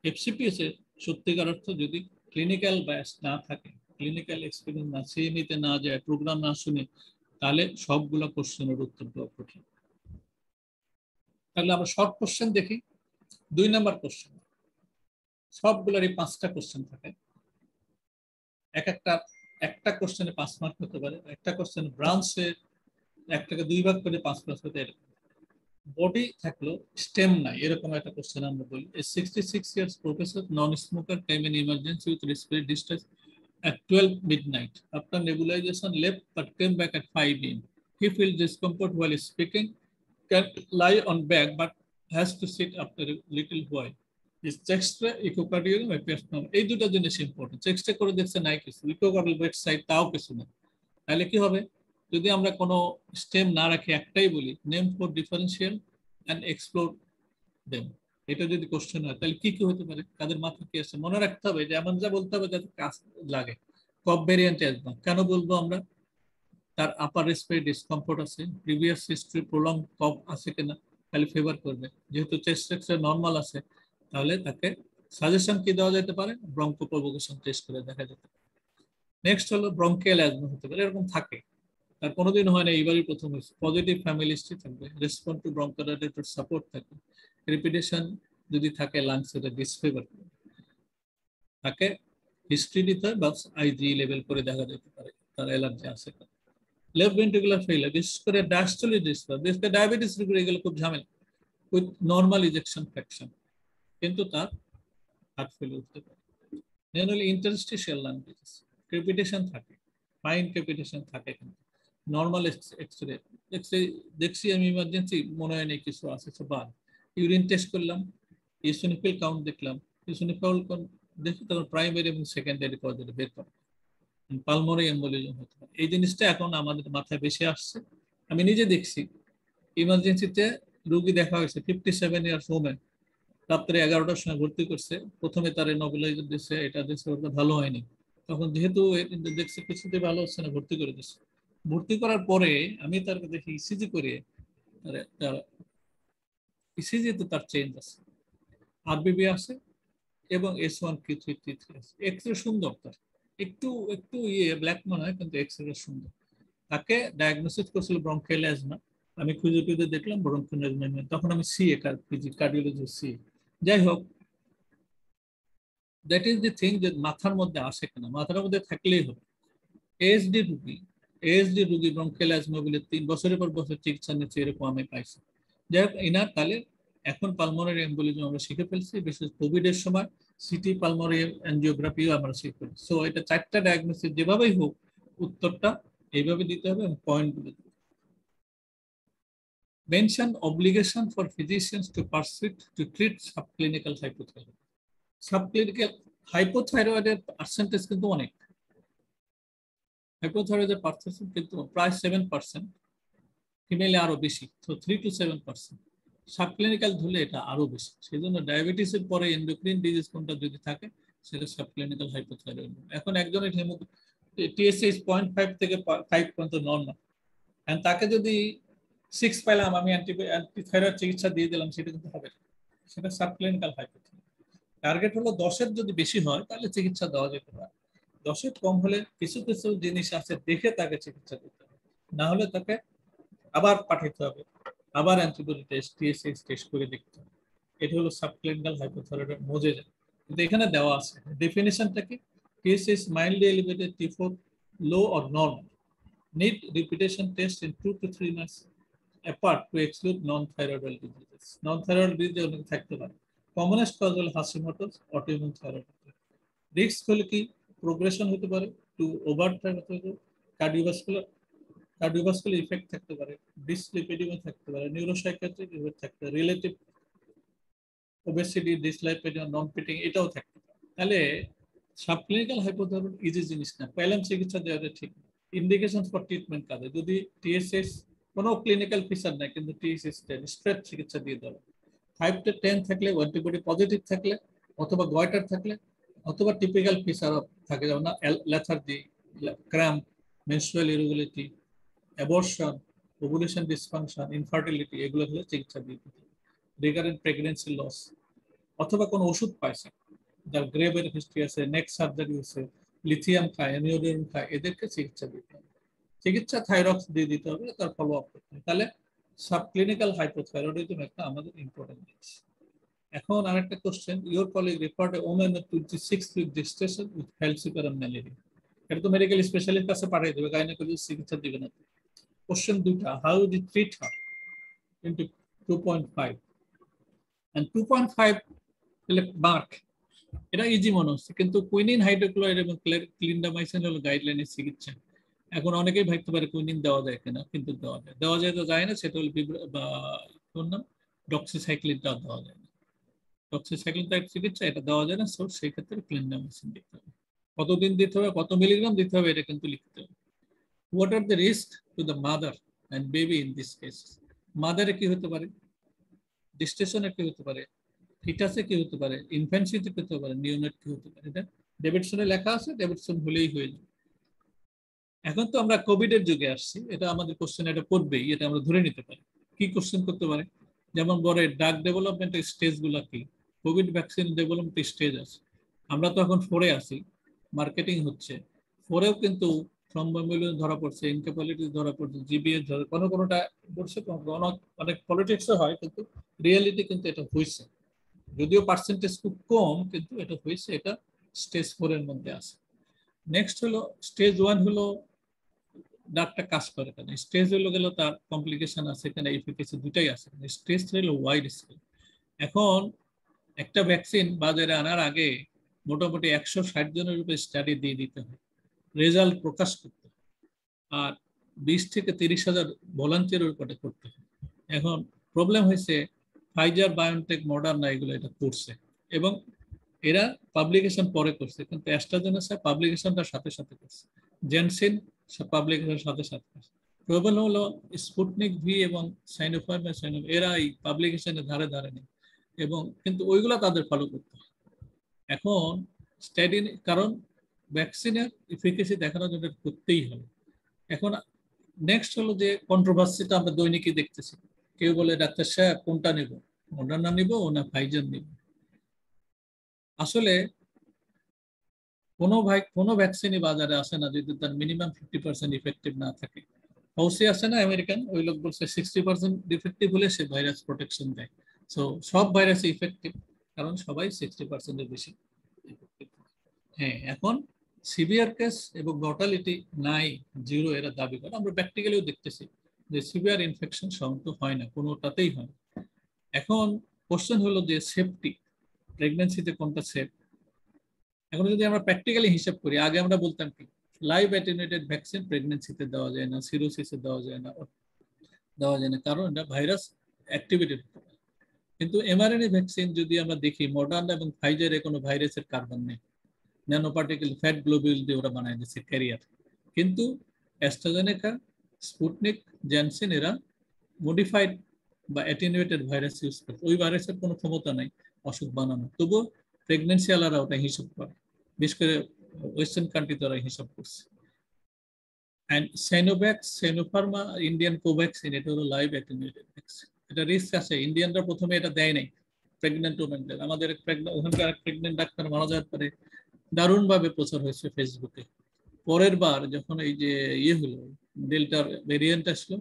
এফসিপিএস এর সত্যিকার অর্থ যদি ক্লিনিক্যাল ব্যাস না থাকে, ক্লিনিক্যাল এক্সপিরিয়েন্স না, সিএমইতে না যায়, প্রোগ্রাম না শুনে, তাহলে সবগুলো কোশ্চেনের উত্তর দেওয়া কঠিন। তাহলে আমরা শর্ট কোশ্চেন দেখি। 2 নম্বর কোশ্চেন, সবগুলোরই 5টা কোশ্চেন থাকে, একটা কোশ্চেনে 5 মার্ক হতে পারে, একটা কোশ্চেন ব্রাঞ্চে একটাকে 2 ভাগ করে 5 প্লাস হতে পারে। বডি থাকলো, স্টেম নাই, এরকম একটা কোশ্চেন আমরা বলি। A 66 years professor, non-smoker, came in emergency with respiratory distress at 12 midnight. After nebulization, left but came back at 5 a.m. He feels discomfort while speaking, can lie on back but has to sit after a little while. চেক্সট্রা echocardiogram এপিয়াসনোম এই দুটো জিনিস important. চেক্সট্রা করে দেখছে নাই কিছু, ইকোকার্ডিয়াল bed side তাও কিছু না। তাহলে কি হবে, যদি আমরা কোনো স্টেম না রাখি একটাই বলি name for differential and explore them, এটা যদি কোশ্চেন হয় তাহলে কি কি হতে পারে, কাদের মাথা কি আছে মনে রাখতে হবে, যে এমন যা বলতে হবে যাতে কাজ লাগে। কফ ভ্যারিয়েন্ট অ্যাজমা কেন বলবো আমরা, তার আপার রেসপিরেটরি ডিসকমফোর্ট আছে, প্রিভিয়াস হিস্ট্রি প্রলং কফ আছে কিনা, তাহলে ফেভার করবে। যেহেতু চেস্ট এক্সরে নর্মাল আছে, তাহলে তাকে সাজেশন কি দেওয়া যেতে পারে, ব্রঙ্কো প্রভোকেশন টেস্ট করে দেখা যেতে পারে। নেক্সট হলো ব্রঙ্কিয়াল অ্যাজমা হতে পারে, এরকম থাকে, তার কোনোদিন হয় না, এইবারই প্রথম হয়েছে। পজিটিভ ফ্যামিলি হিস্ট্রি থাকবে, রেসপন্স টু ব্রঙ্কোডাইলেটর সাপোর্ট থাকবে, রিপিটেশন যদি থাকে লাংসের ডিসফেভার তাকে হিস্ট্রি দিতে হয় বা আইজি লেভেল করে দেখা যেতে পারে তার অ্যালার্জি আছে। লেফট ভেন্ট্রিকুলার ফেইলার, বিশেষ করে ডায়াস্টোলিক ডিসঅর্ডার, বিশেষ করে ডায়াবেটিস রোগীর এগুলো খুব ঝামেলা, উইথ নর্মাল ইজেকশন ফ্র্যাকশন, কিন্তু তার হার্ট ফেল উঠতে পারে। দেন হলো ইন্টারস্টিশিয়াল লাং ডিজিজ, ক্রেপিটেশন থাকে, ফাইন ক্রেপিটেশন থাকে, কিন্তু নর্মাল এক্সরে দেখছি আমি ইমার্জেন্সি মনে হয় নেই কিছু আছে, বাদ ইউরিন টেস্ট করলাম, ইসোনিফিল কাউন্ট দেখলাম, ইসোনিফিল কাউন্ট দেখি তখন প্রাইমারি এবং সেকেন্ডারি পর্যায়ে বের করা, পালমোনারি এম্বোলিজম হতে পারে। এই জিনিসটা এখন আমাদের মাথায় বেশি আসছে, আমি নিজে দেখছি ইমার্জেন্সিতে রোগী দেখা হয়েছে 57 ইয়ার্স ওমেন, রাত্রে 11টার সময় ভর্তি করছে, প্রথমে তার নবিলাইজার দিচ্ছে, এটা দিচ্ছে, ওটা ভালো হয়নি, তখন যেহেতু দেখছে কিছুতে ভালো হচ্ছে না, ভর্তি করে দিচ্ছে। ভর্তি করার পরে আমি তার দেখি ইসিজি করে, তার ইসিজিতে তার চেঞ্জ আছে, আরবিবি আছে এবং S1 Q3 T3 আছে, এক্সরে সুন্দর, তার একটু একটু ব্ল্যাক মনে হয় কিন্তু এক্সরে সুন্দর। তাকে ডায়াগনোসিস করছিল ব্রঙ্কিয়াল অ্যাজমা, আমি খুঁজে খুঁজে দেখলাম ব্রঙ্কিয়াল অ্যাজমা, তখন আমি সিএ কার্ডিওলজি সিএ। যাই হোক, দ্যাট ইজ দি থিং, যে মাথার মধ্যে আসে কিনা, মাথার মধ্যে থাকলেই হবে। এএসডি রুগী ব্রঙ্কিয়াল অ্যাজমা বলে 3 বছরের পর বছর চিকিৎসা নিচ্ছে, এরকম আমি পাইছি। যাই হোক, এনার তাহলে এখন পালমোনারি এম্বোলিজম আমরা শিখে ফেলছি, বিশেষ কোভিড এর সময় সিটি পালমোনারি এনজিওগ্রাফিও আমরা শিখে ফেলছি। সো এটা 4টা ডায়াগনোসিস যেভাবেই হোক উত্তরটা এইভাবে দিতে হবে এবং পয়েন্টগুলো দিতে হবে। Mention obligation for physicians to pursue to treat subclinical hypothyroid. Subclinical hypothyroidের পার্সেন্টেজ কিন্তু অনেক, হাইপোথাইরয়েডের পার্সেন্টেজ কিন্তু প্রায় 7%, ফিমেলে আরো বেশি, তো 3 to 7%। সাবক্লিনিক্যাল ধরলে এটা আরো বেশি, সেই জন্য ডায়াবেটিসের পরে এন্ডোক্রিন ডিজিজ কোনটা যদি থাকে সেটা সাবক্লিনিক্যাল হাইপোথাইরয়েড। এখন একজনের TSH 0.5 থেকে 5 পর্যন্ত নর্মাল, তাকে যদি 6 পেলাম, আমি অ্যান্টিথাইরয়েড চিকিৎসা দিয়ে দিলাম, সেটা কিন্তু হবে না, সেটা সাবক্লিনিক্যাল হাইপোথাইরয়েড। টার্গেট হলো 10-এর যদি বেশি হয় তাহলে চিকিৎসা দেওয়া যেতে পারে, 10-এর কম হলে কিছু কিছু জিনিস আছে দেখে তাকে চিকিৎসা দিতে হবে, না হলে তাকে আবার পাঠাতে হবে, আবার অ্যান্টিবডি টেস্ট TSH টেস্ট করে দেখতে হবে। এটা হলো সাবক্লিনিক্যাল হাইপোথাইরয়েডের মজে যায়, কিন্তু এখানে দেওয়া আছে ডেফিনিশনটা কি, TSH mildly elevated, T4 low or normal, need repetition test in 2 to 3 months apart to exclude non-thyroidal diseases. Non-thyroidal disease অনেক থাকতে পারে, কমনেস্ট কজ হলো হাসিমটোস, অটোইমিউন থাইরয়েড। রিস্ক হলে কি, প্রোগ্রেশন হতে পারে to over thyroid, cardiovascular effect থাকতে পারে, ডিসলিপিডিমিয়া থাকতে পারে, নিউরোসাইকিয়াট্রিক ইফেক্ট থাকতে পারে, রিলেটিভ ওবেসিটি, ডিসলাইপিডিমিয়া, নন পিটিং এটাও থাকতে পারে। তাহলে সাবক্লিনিক্যাল হাইপোথাইরয়েড ইজি জিনিস না, পেলাম চিকিৎসা দেওয়াটা ঠিক। ইন্ডিকেশন ফর ট্রিটমেন্ট কাজে যদি TSH কোনো ক্লিনিক্যাল ফিচার নাই কিন্তু TSH স্ট্রেট চিকিৎসা দিয়ে দেওয়া, 5 to 10 থাকলে, অ্যান্টিবডি পজিটিভ থাকলে, অথবা গয়টার থাকলে, অথবা টিপিক্যাল ফিচার থাকে যেমন lethargy, cramp, menstrual irregularity, abortion, ovulation dysfunction, infertility, এগুলো হলে চিকিৎসা দিতে হবে। রিকারেন্ট প্রেগনেন্সি লস, অথবা কোনো ওষুধ পাইছে যার গ্রেভের হিস্ট্রি আছে, নেক সার্জারি আছে, লিথিয়াম খায়, নিওডিয়াম খায়, এদেরকে চিকিৎসা দিতে হবে। চিকিৎসা থাইরক্স দিয়ে দিতে হবে, তার ফলো আপ করতে হবে। তাহলে সাবক্লিনিক্যাল হাইপোথাইরয়েডিজম একটা আমাদের ইম্পর্টেন্ট জিনিস। এখন আরেকটা question, your colleague report a woman 26 week gestation with falciparum malaria, এটা তো মেডিকেল স্পেশালিস্ট কাছে পাঠিয়ে দেবে, গাইনোকোলজিস্ট চিকিৎসা দিবে না। কোশ্চেন দুটা, how do treat her into 2.5 and 2.5 mark, এটা ইজি মনে হচ্ছে, কিন্তু কুইনিন হাইড্রোক্লোরাইড এবং ক্লিন্ডামাইসিন হলো গাইডলাইনের চিকিৎসা। এখন অনেকেই ভাবতে পারে কুইনিন দেওয়া যায় কিনা, কিন্তু দেওয়া যায় তো যায় না, সেটা হলো বা নাম ডক্সিসাইক্লিনটা দেওয়া যায় না। ডক্সিসাইক্লিন চিকিৎসা এটা দেওয়া যায় না, সো সেই ক্ষেত্রে ক্লিন্ডামাইসিন দিতে হবে। কতদিন দিতে হবে, কত মিলিগ্রাম দিতে হবে, এটা কিন্তু লিখতে হবে। What are the risk to the mother and baby in this case? মাদারে কি হতে পারে, ডিস্টেশনে কি হতে পারে, ফিটাসে কি হতে পারে, ইনফ্যান্সিতে কি হতে পারে, নিউনেট কি হতে পারে। এটা ডেভিডসনে লেখা আছে, ডেভিডসন হলেই হয়ে যাবে। এখন তো আমরা কোভিড এর যুগে আসছি, এটা আমাদের কোশ্চেন এটা পড়বেই, এটা আমরা ধরে নিতে পারি। কি কোশ্চেন করতে পারে, যেমন বলে ড্রাগ ডেভেলপমেন্টের স্টেজ গুলা কি, কোভিড ভ্যাকসিন ডেভেলপমেন্ট স্টেজ আছে, আমরা তো এখন 4-এ আছি, মার্কেটিং হচ্ছে। 4-এও কিন্তু থ্রম্বোএমবোলিজম ধরা পড়ছে, ইনক্যাপাবিলিটি ধরা পড়ছে, জিবিএস ধরা, কোনোটা পড়ছে, অনেক পলিটিক্সও হয়, কিন্তু রিয়েলিটি কিন্তু এটা হয়েছে, যদিও পার্সেন্টেজ খুব কম, কিন্তু এটা হয়েছে, এটা স্টেজ 4 এর মধ্যে আছে। নেক্সট হলো স্টেজ 1 হলো ডাক্তার কাজ করে কেন, স্টেজ হলো গেল তার কমপ্লিকেশন আছে, এখানে এফিকেসি দুটাই আছে। স্টেজ হলো ওয়াইড স্কেল। এখন একটা ভ্যাকসিন বাজারে আনার আগে মোটামুটি 160 জনের উপরে স্টাডি দিয়ে দিতে হয়, রেজাল্ট প্রকাশ করতে, আর 20 থেকে 30,000 ভলান্টিয়ারের উপরে করতে হয়। এখন প্রবলেম হয়েছে ফাইজার, বায়োনটেক, মডার্না এগুলো এটা করছে, এবং এরা পাবলিকেশন পরে করছে, কিন্তু অ্যাস্ট্রাজেনেকা পাবলিকেশনটার সাথে সাথে করছে, জেনসিন পাবলিকেশনের সাথে সাথে করছে। প্রবলেম হলো স্পুটনিক ভি এবং সাইনোফার্ম এরা এই পাবলিকেশনের ধারে ধারে নেই, এবং কিন্তু ওইগুলো তাদের ফলো করতে হয়। এখন স্টাডি, কারণ ভ্যাকসিনের এফিকেসি দেখানোর জন্য করতেই হবে। এখন নেক্সট হলো যে কন্ট্রোভার্সিটা আমরা দৈনিকই দেখতেছি, কেউ বলে ডাক্তার সাহেব কোনটা নিব, মডার্না নিব না ফাইজার নিব। আসলে কোনো ভ্যাকসিনই বাজারে আসে না যদি তার মিনিমাম 50% ইফেক্টিভ না থাকে। ফৌসি আছে না আমেরিকান, ওই লোক বলছে 60% ইফেক্টিভ হলে সে ভাইরাস প্রোটেকশন দেয়। সো সব ভাইরাসই ইফেক্টিভ, কারণ সবাই 60%-এর বেশি ইফেক্টিভ। হ্যাঁ, এখন সিভিয়ার কেস এবং মর্টালিটি নাই, 0 এরা দাবি করে। আমরা প্র্যাকটিক্যালিও দেখতেছি যে সিভিয়ার ইনফেকশন সাধারণত হয় না, কোনোটাতেই হয় না। এখন কোশ্চেন হলো যে সেফটি, প্রেগন্যান্সিতে কোনটা সেফ। এখন যদি আমরা প্র্যাকটিক্যালি হিসাব করি, আগে আমরা বলতাম কি লাইভ অ্যাটেনুয়েটেড ভ্যাকসিন প্রেগন্যান্সিতে দেওয়া যায় না, সিরোসিসে দেওয়া যায় না, কারণ এটা ভাইরাস অ্যাক্টিভিটি। কিন্তু এমআরএনএ ভ্যাকসিন যদি আমরা দেখি, মডার্না এবং ফাইজারে কোনো ভাইরাসের কার্বন নেই, ন্যানো পার্টিকেল ফ্যাট গ্লোবিউল দিয়ে ওরা বানায় দিচ্ছে ক্যারিয়ার। কিন্তু অ্যাস্ট্রাজেনেকা, স্পুটনিক, জেনসিন এরা মডিফাইড বা অ্যাটেনুয়েটেড ভাইরাস ইউজ করে, ওই ভাইরাসের কোনো ক্ষমতা নাই অসুখ বানানো, তবুও প্রেগনেন্সি আলারা ওটা হিসাব করে, বিশেষ করে ওয়েস্টার্ন কান্ট্রিতে ওরা হিসাব করছে। অ্যান্ড সাইনোভ্যাক্স, সাইনোফার্মা, ইন্ডিয়ান কোভ্যাক্সিন, এটা হলো লাইভ অ্যাটেনুয়েটেড ভ্যাকসিন। এটা রিস্ক আছে, ইন্ডিয়ানরা প্রথমে এটা দেয় নাই প্রেগনেন্ট ওমেনদের। আমাদের ওখানকার প্রেগনেন্ট ডাক্তার মারা যাওয়ার পরে দারুণভাবে প্রচার হয়েছে ফেসবুকে। পরের বার যখন এই যে হলো ডেল্টার ভেরিয়েন্ট আসলো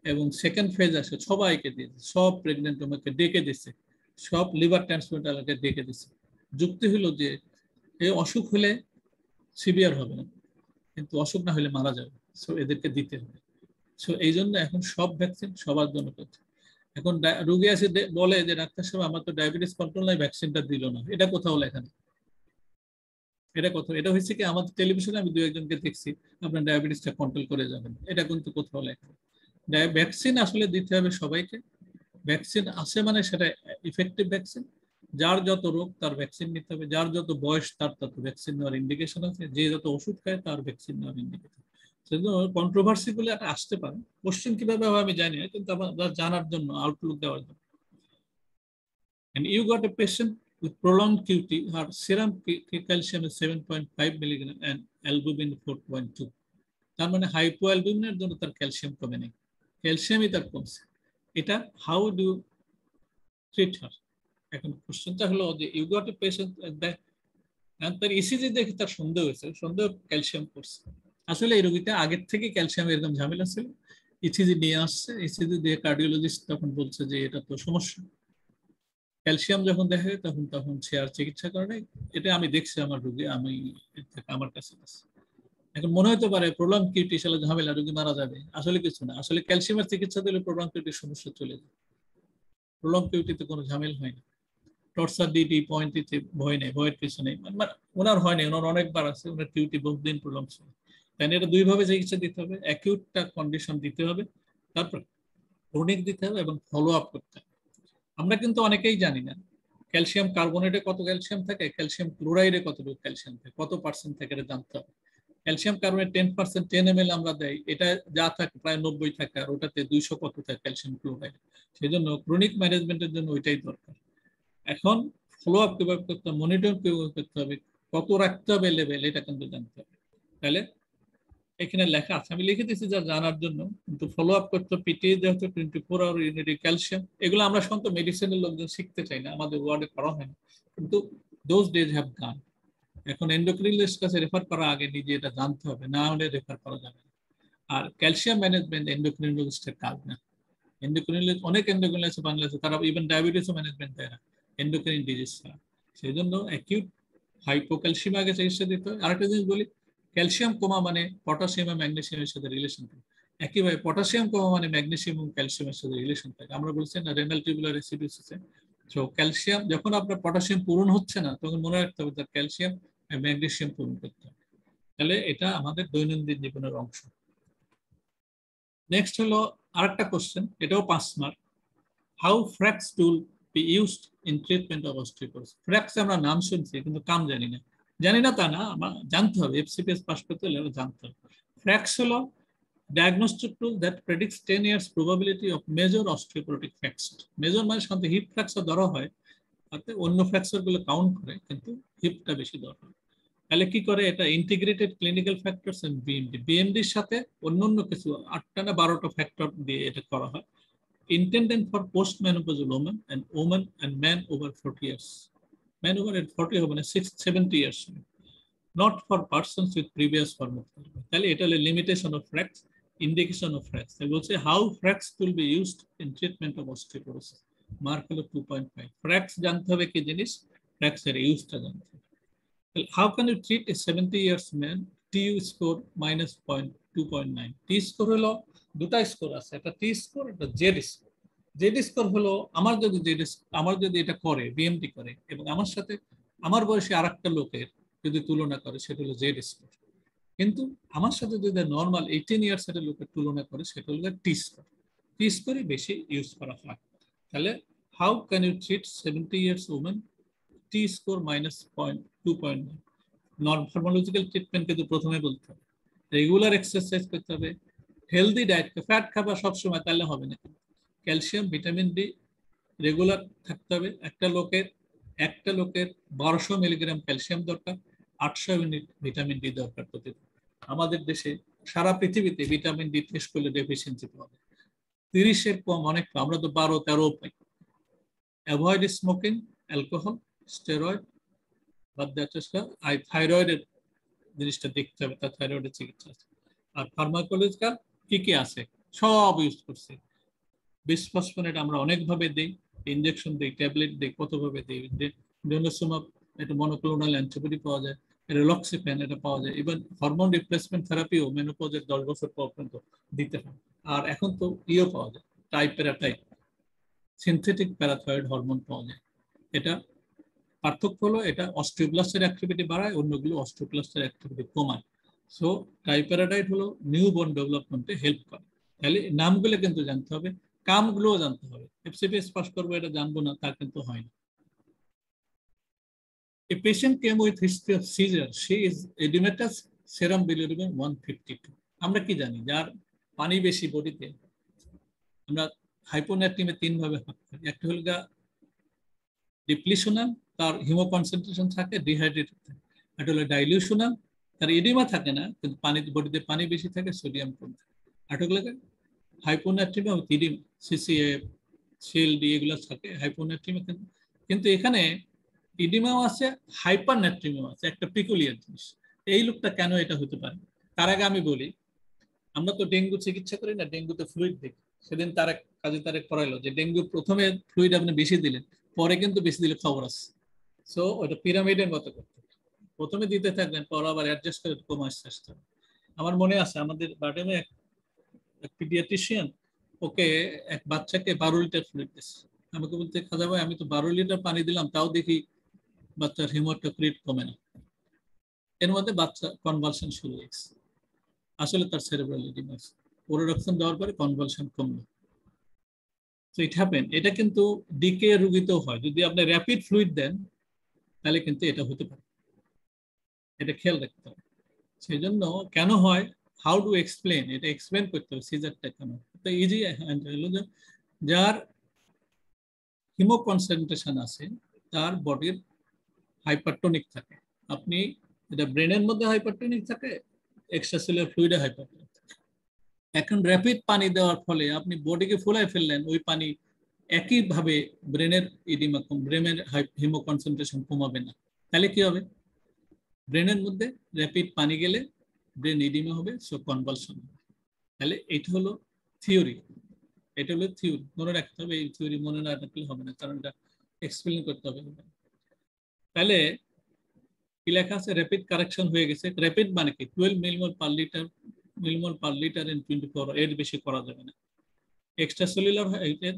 এবং সেকেন্ড ফেজ আসে, সবাইকে দিয়েছে, সব প্রেগনেন্ট ওমেনকে ডেকে দিচ্ছে, সব লিভার ট্রান্সপ্লান্টারকে ডেকে দিচ্ছে। যুক্তি হলো যে এই অসুখ হলে সিভিয়ার হবে না, কিন্তু অসুখ না হলে মারা যাবে, সো এদেরকে দিতে হবে। সো এই জন্য এখন সব ভ্যাকসিন সবার জন্য করছে। এখন রোগী আসে বলে যে ডাক্তার সাহেব আমার তো ডায়াবেটিস কন্ট্রোল নাই, ভ্যাকসিনটা দিল না। এটা কোথাও লেখা নেই, এটা হয়েছে কি আমাদের টেলিভিশনে আমি 2-1জনকে দেখছি আপনার ডায়াবেটিসটা কন্ট্রোল করে যাবেন, এটা কিন্তু কোথাও লেখা নেই। ভ্যাকসিন আসলে দিতে হবে সবাইকে। ভ্যাকসিন আছে মানে সেটা ইফেক্টিভ ভ্যাকসিন, যার যত রোগ তার ভ্যাকসিন নিতে হবে, যার যত বয়স তার তত ভ্যাকসিন নেওয়ার ইন্ডিকেশন আছে, যে যত ওষুধ খায় তার ভ্যাকসিন নেওয়ার ইন্ডিকেশন। সেজন্য কন্ট্রোভার্সি গুলো একটা আসতে পারে, কোশ্চেন কিভাবে হবে আমি জানি না, কিন্তু আমরা জানার জন্য, আউটলুক দেওয়ার জন্য। And you got a patient with prolonged QT, her serum calcium is 7.5 milligram and albumin 4.2. তার মানে হাইপোঅ্যালবুমিনের জন্য তার ক্যালসিয়াম কমে নেই, ক্যালসিয়ামই তার কমছে। এটা হাউ ডু ট্রিট হার? এখন কোশ্চেনটা হলো যে ইউ গট এ পেশেন্ট, তার ইসিজি দেখে তার সন্দেহ হয়েছে, সন্দেহ ক্যালসিয়াম করছে। আসলে এই রোগীটা আগের থেকে ক্যালসিয়াম এরকম ঝামেলা ছিল, ইসিজি নিয়ে আসছে, ইসিজি দিয়ে কার্ডিওলজিস্ট তখন বলছে যে এটা তো সমস্যা, ক্যালসিয়াম যখন দেখে তখন সে আর চিকিৎসা করে নাই। এটা আমি দেখছি আমার রোগী, আমার কাছে আছে। এখন মনে হতে পারে প্রলং কিউটি সালে ঝামেলা, রোগী মারা যাবে, আসলে কিছু না। আসলে ক্যালসিয়ামের চিকিৎসা দিলে প্রলং কিউটির সমস্যা চলে যায়, প্রলং কিউটিতে কোনো ঝামেলা হয় না। টর্সার ডিটি পয়েন্টে ভয় নেই, ভয়ের কিছু নেই, ওনার হয় নাই, ওনার অনেকবার আছে, ওনার কিউটি বহুদিন প্রলং ছিল। তাই এটা দুইভাবে চিকিৎসা দিতে হবে, অ্যাকিউটটা কন্ডিশন দিতে হবে, তারপর ক্রনিক দিতে হবে এবং ফলো আপ করতে হবে। আমরা কিন্তু অনেকেই জানি না ক্যালসিয়াম কার্বনেটে কত ক্যালসিয়াম থাকে, ক্যালসিয়াম ক্লোরাইডে কতটুকু ক্যালসিয়াম থাকে, কত পার্সেন্ট থাকে এটা জানতে হবে। ক্যালসিয়াম কার্বনেট 10% 10 ml আমরা দেই, এটা যা থাকে প্রায় 90 থাকে, আর ওটাতে 200 কত থাকে ক্যালসিয়াম ক্লোরাইড। সেই জন্য ক্রনিক ম্যানেজমেন্টের জন্য ওইটাই দরকার। এখন ফলো আপ কিভাবে করতে হবে, মনিটর কিভাবে করতে হবে, কত রাখতে হবে লেভেল, এটা কিন্তু জানতে হবে। তাহলে এখানে লেখা আছে, আমি লিখে দিচ্ছি যা জানার জন্য, কিন্তু ফলো আপ করতে পিটি যেহেতু 24 আওয়ার ইউনিটি ক্যালসিয়াম, এগুলো আমরা সাধারণত মেডিসিনের লোকজন শিখতে চাই না, আমাদের ওয়ার্ডে করা হয় না, কিন্তু দোজ ডেজ হ্যাভ গান। এখন এন্ডোক্রিনোলজিস্ট কাছে রেফার করার আগে নিজে এটা জানতে হবে, না হলে রেফার করা যাবে না। আর ক্যালসিয়াম ম্যানেজমেন্ট এন্ডোক্রিনোলজিস্টের কাজ না। এন্ডোক্রিনোলজি অনেক এন্ডোক্রিনোলজি বাংলাদেশে, তারা ইভেন ডায়াবেটিসও ম্যানেজমেন্ট দেয় না, এন্ডোক্রিন ডিজিজ ছাড়া। সেই জন্য অ্যাকিউট হাইপোক্যালসিয়াম আগে চিকিৎসা দিতে হয়। আরেকটা জিনিস বলি, ক্যালসিয়াম কমা মানে পটাশিয়াম এবং ম্যাগনেসিয়ামের সাথে রিলেশন থাকে, একইভাবে পটাশিয়াম কমা মানে ম্যাগনেসিয়াম এবং ক্যালসিয়ামের সাথে রিলেশন থাকে। আমরা বলছি না রেনাল টিউবুলার অ্যাসিডোসিসে, তো ক্যালসিয়াম যখন আপনার পটাশিয়াম পূরণ হচ্ছে না, তখন মনে রাখতে হবে তার ক্যালসিয়াম এবং ম্যাগনেসিয়াম পূরণ করতে হবে। তাহলে এটা আমাদের দৈনন্দিন জীবনের অংশ। নেক্সট হলো আরেকটা কোশ্চেন, এটাও 5 mark. How FRAX tool be used in treatment of osteoporosis. FRAX আমরা নাম শুনছি কিন্তু কাম জানি না, জানি না তা না, আমার জানতে হবে, এফসিপিএস পাস করতে হলে জানতে হবে। ফ্র্যাক্স হলো diagnostic tool that predicts 10 years probability of major osteoporotic fracture. Major মানে সাধারণত হিপ ফ্র্যাকচার ধরা হয়, তাতে অন্য ফ্র্যাকচার গুলো কাউন্ট করে, কিন্তু হিপটা বেশি ধরা হয়। তাহলে কি করে এটা, integrated clinical factors and BMD, বিএমডির সাথে অন্যান্য কিছু 8টা না 12টা ফ্যাক্টর দিয়ে এটা করা হয়। Intended for post-menopausal women and men over 40 years. Men over 40 হবে না, 70 years. Not for persons with previous form of therapy. তাহলে এটা হলো limitation of FRAX, indication of FRAX. তাই বলছে how FRAX will be used in treatment of osteoporosis. Mark হলো 2.5। FRAX জানতে হবে কি জিনিস, FRAX এর ইউজটা জানতে হবে। How can you treat a 70 years man? TU score minus 2.9. T score হলো দুটা স্কোর আছে, একটা টি স্কোর, একটা জেড স্কোর। জেড স্কোর হলো আমার যদি এটা করে বিএমটি করে এবং আমার সাথে আমার বয়সী আরেকটা লোকের যদি তুলনা করে, সেটা হলো জেড স্কোর। কিন্তু আমার সাথে যদি নর্মাল 18 ইয়ার্স এর লোকের তুলনা করে, সেটা হলো টি স্কোর। টি স্কোরই বেশি ইউজ করা হয়। তাহলে how can you treat 70 years woman, T score minus 2.9। নরমালজিক্যাল ট্রিটমেন্ট কিন্তু প্রথমে বলতে হবে, রেগুলার এক্সারসাইজ করতে হবে, হেলদি ডায়েট, ফ্যাট খাবার সবসময়, তাহলে হবে না। ক্যালসিয়াম ভিটামিন ডি রেগুলার থাকতে হবে। একটা লোকের 1200 মিলিগ্রাম ক্যালসিয়াম দরকার, 800 ইউনিট ভিটামিন ডি দরকার প্রতিদিন। আমাদের দেশে সারা পৃথিবীতে ভিটামিন ডি টেস্ট করলে ডেফিসিয়েন্সি পাওয়া যায় 30-এর কম, অনেক, আমরা তো 12-13 পাই। অ্যাভয়েড স্মোকিং, অ্যালকোহল, স্টেরয়েড, বাদ দেওয়ার থাইরয়েডের জিনিসটা দেখতে হবে, তার থাইরয়েডের চিকিৎসা আছে। আর ফার্মাকোলজিক্যাল কি কি আছে সব ইউজ করছে। বিসফসফোনেট আমরা অনেকভাবে দিই, ইনজেকশন দিই, ট্যাবলেট দিই, কতভাবে দিই। ডেনোসোমাব, এটা মনোক্লোনাল অ্যান্টিবডি পাওয়া যায়, রিলক্সিফেন এটা পাওয়া যায়। ইভেন হরমোন রিপ্লেসমেন্ট থেরাপিও মেনোপজের 10 বছর পর পর্যন্ত দিতে হয়। আর এখন তো ইও পাওয়া যায়, টাইপ সিনথেটিক প্যারাথয়েড হরমোন পাওয়া যায়। এটা পার্থক্য হলো এটা অস্টিওব্লাস্টের অ্যাক্টিভিটি বাড়ায়, অন্যগুলো অস্টিওব্লাস্টের অ্যাক্টিভিটি কমায়। সো ট্রাইপ্যারাডাইট হলো নিউ বোন ডেভেলপমেন্টে হেল্প করে। তাহলে নামগুলো কিন্তু জানতে হবে, কামগুলোও জানতে হবে। এফসিপিএস পাস করবো এটা জানবো না তা কিন্তু হয় না। A patient came with history of seizure. She is edematous, serum bilirubin 152. আমরা কি জানি, যার পানি বেশি বডিতে, আমরা হাইপোনাট্রিমে 3 ভাবে ভাগ করি। একটা হলো ডিপ্লিশনাল, তার হিমো কনসেন্ট্রেশন থাকে, ডিহাইড্রেটেড থাকে। এটা হলো ডাইলিউশনাল, তার এডিমা থাকে না কিন্তু বডিতে পানি বেশি থাকে, সোডিয়াম কম থাকে। এটা হলো হাইপোনাট্রিমিয়া, ইডিমা, সিসিএ, সিএলডি এগুলো থাকে হাইপোনাট্রিমিয়া। কিন্তু এখানে ইডিমাও আছে, হাইপারনাট্রিমিয়াও আছে, একটা পিকুলিয়ার জিনিস। এই লোকটা কেন এটা হতে পারে, তার আগে আমি বলি, আমরা তো ডেঙ্গু চিকিৎসা করি না, ডেঙ্গুতে ফ্লুইড দিই। সেদিন তারেক করাইলো যে ডেঙ্গু প্রথমে ফ্লুইড আপনি বেশি দিলেন, পরে কিন্তু বেশি দিলে খবর আছে। সো ওটা পিরামিডের মতো করতে, প্রথমে দিতে থাকবেন, পর আবার অ্যাডজাস্ট করে কমে আসতে আসতে। আমার মনে আছে আমাদের বার্ডেমে এক পিডিয়াট্রিশিয়ান, ওকে এক বাচ্চাকে 12 লিটার ফ্লুইড দিচ্ছে। আমাকে বলতে, খাজা ভাই আমি তো 12 লিটার পানি দিলাম, তাও দেখি বাচ্চার হিমোটোক্রিট কমে না। এর মধ্যে বাচ্চা কনভালশন শুরু হয়েছে, আসলে তার সেরেব্রাল এডিমা আছে। ওরোডক্সিন দেওয়ার পরে কনভালশন কমলো। So it happen. এটা কিন্তু ডিকে রোগীতেও হয়। যদি আপনি র্যাপিড ফ্লুইড দেন তাহলে কিন্তু এটা হতে পারে, এটা খেয়াল রাখতে হবে। সেই জন্য কেন হয়, হাউ টু এক্সপ্লেন, এটা এক্সপ্লেন করতে হবে সিজারটা কেন। তো ইজি হলো যে যার হিমো কনসেন্ট্রেশন আছে তার বডির হাইপারটোনিক থাকে। আপনি এটা ব্রেনের মধ্যে হাইপারটোনিক থাকে, এক্সট্রাসেলুলার ফ্লুইডে হাইপারটোনিক থাকে। এখন র্যাপিড পানি দেওয়ার ফলে আপনি বডিকে ফুলাই ফেললেন, ওই পানি একইভাবে ব্রেনের ইডিমা, ব্রেনের হিমো কনসেন্ট্রেশন কমাবে না। তাহলে কি হবে, ব্রেনের মধ্যে র্যাপিড পানি গেলে ব্রেন ইডিমা হবে, সো কনভালশন হবে। তাহলে এটা হলো থিওরি, এটা হলো থিওরি, মনে রাখতে হবে। এই থিওরি মনে না রাখলে হবে না, কারণ এটা এক্সপ্লেন করতে হবে। তাহলে কি লেখা আছে, র্যাপিড কারেকশন হয়ে গেছে। র্যাপিড মানে কি, 12 মিলিমোল পার লিটার ইন 24 এর বেশি করা যাবে না। এক্সট্রা সেলুলার,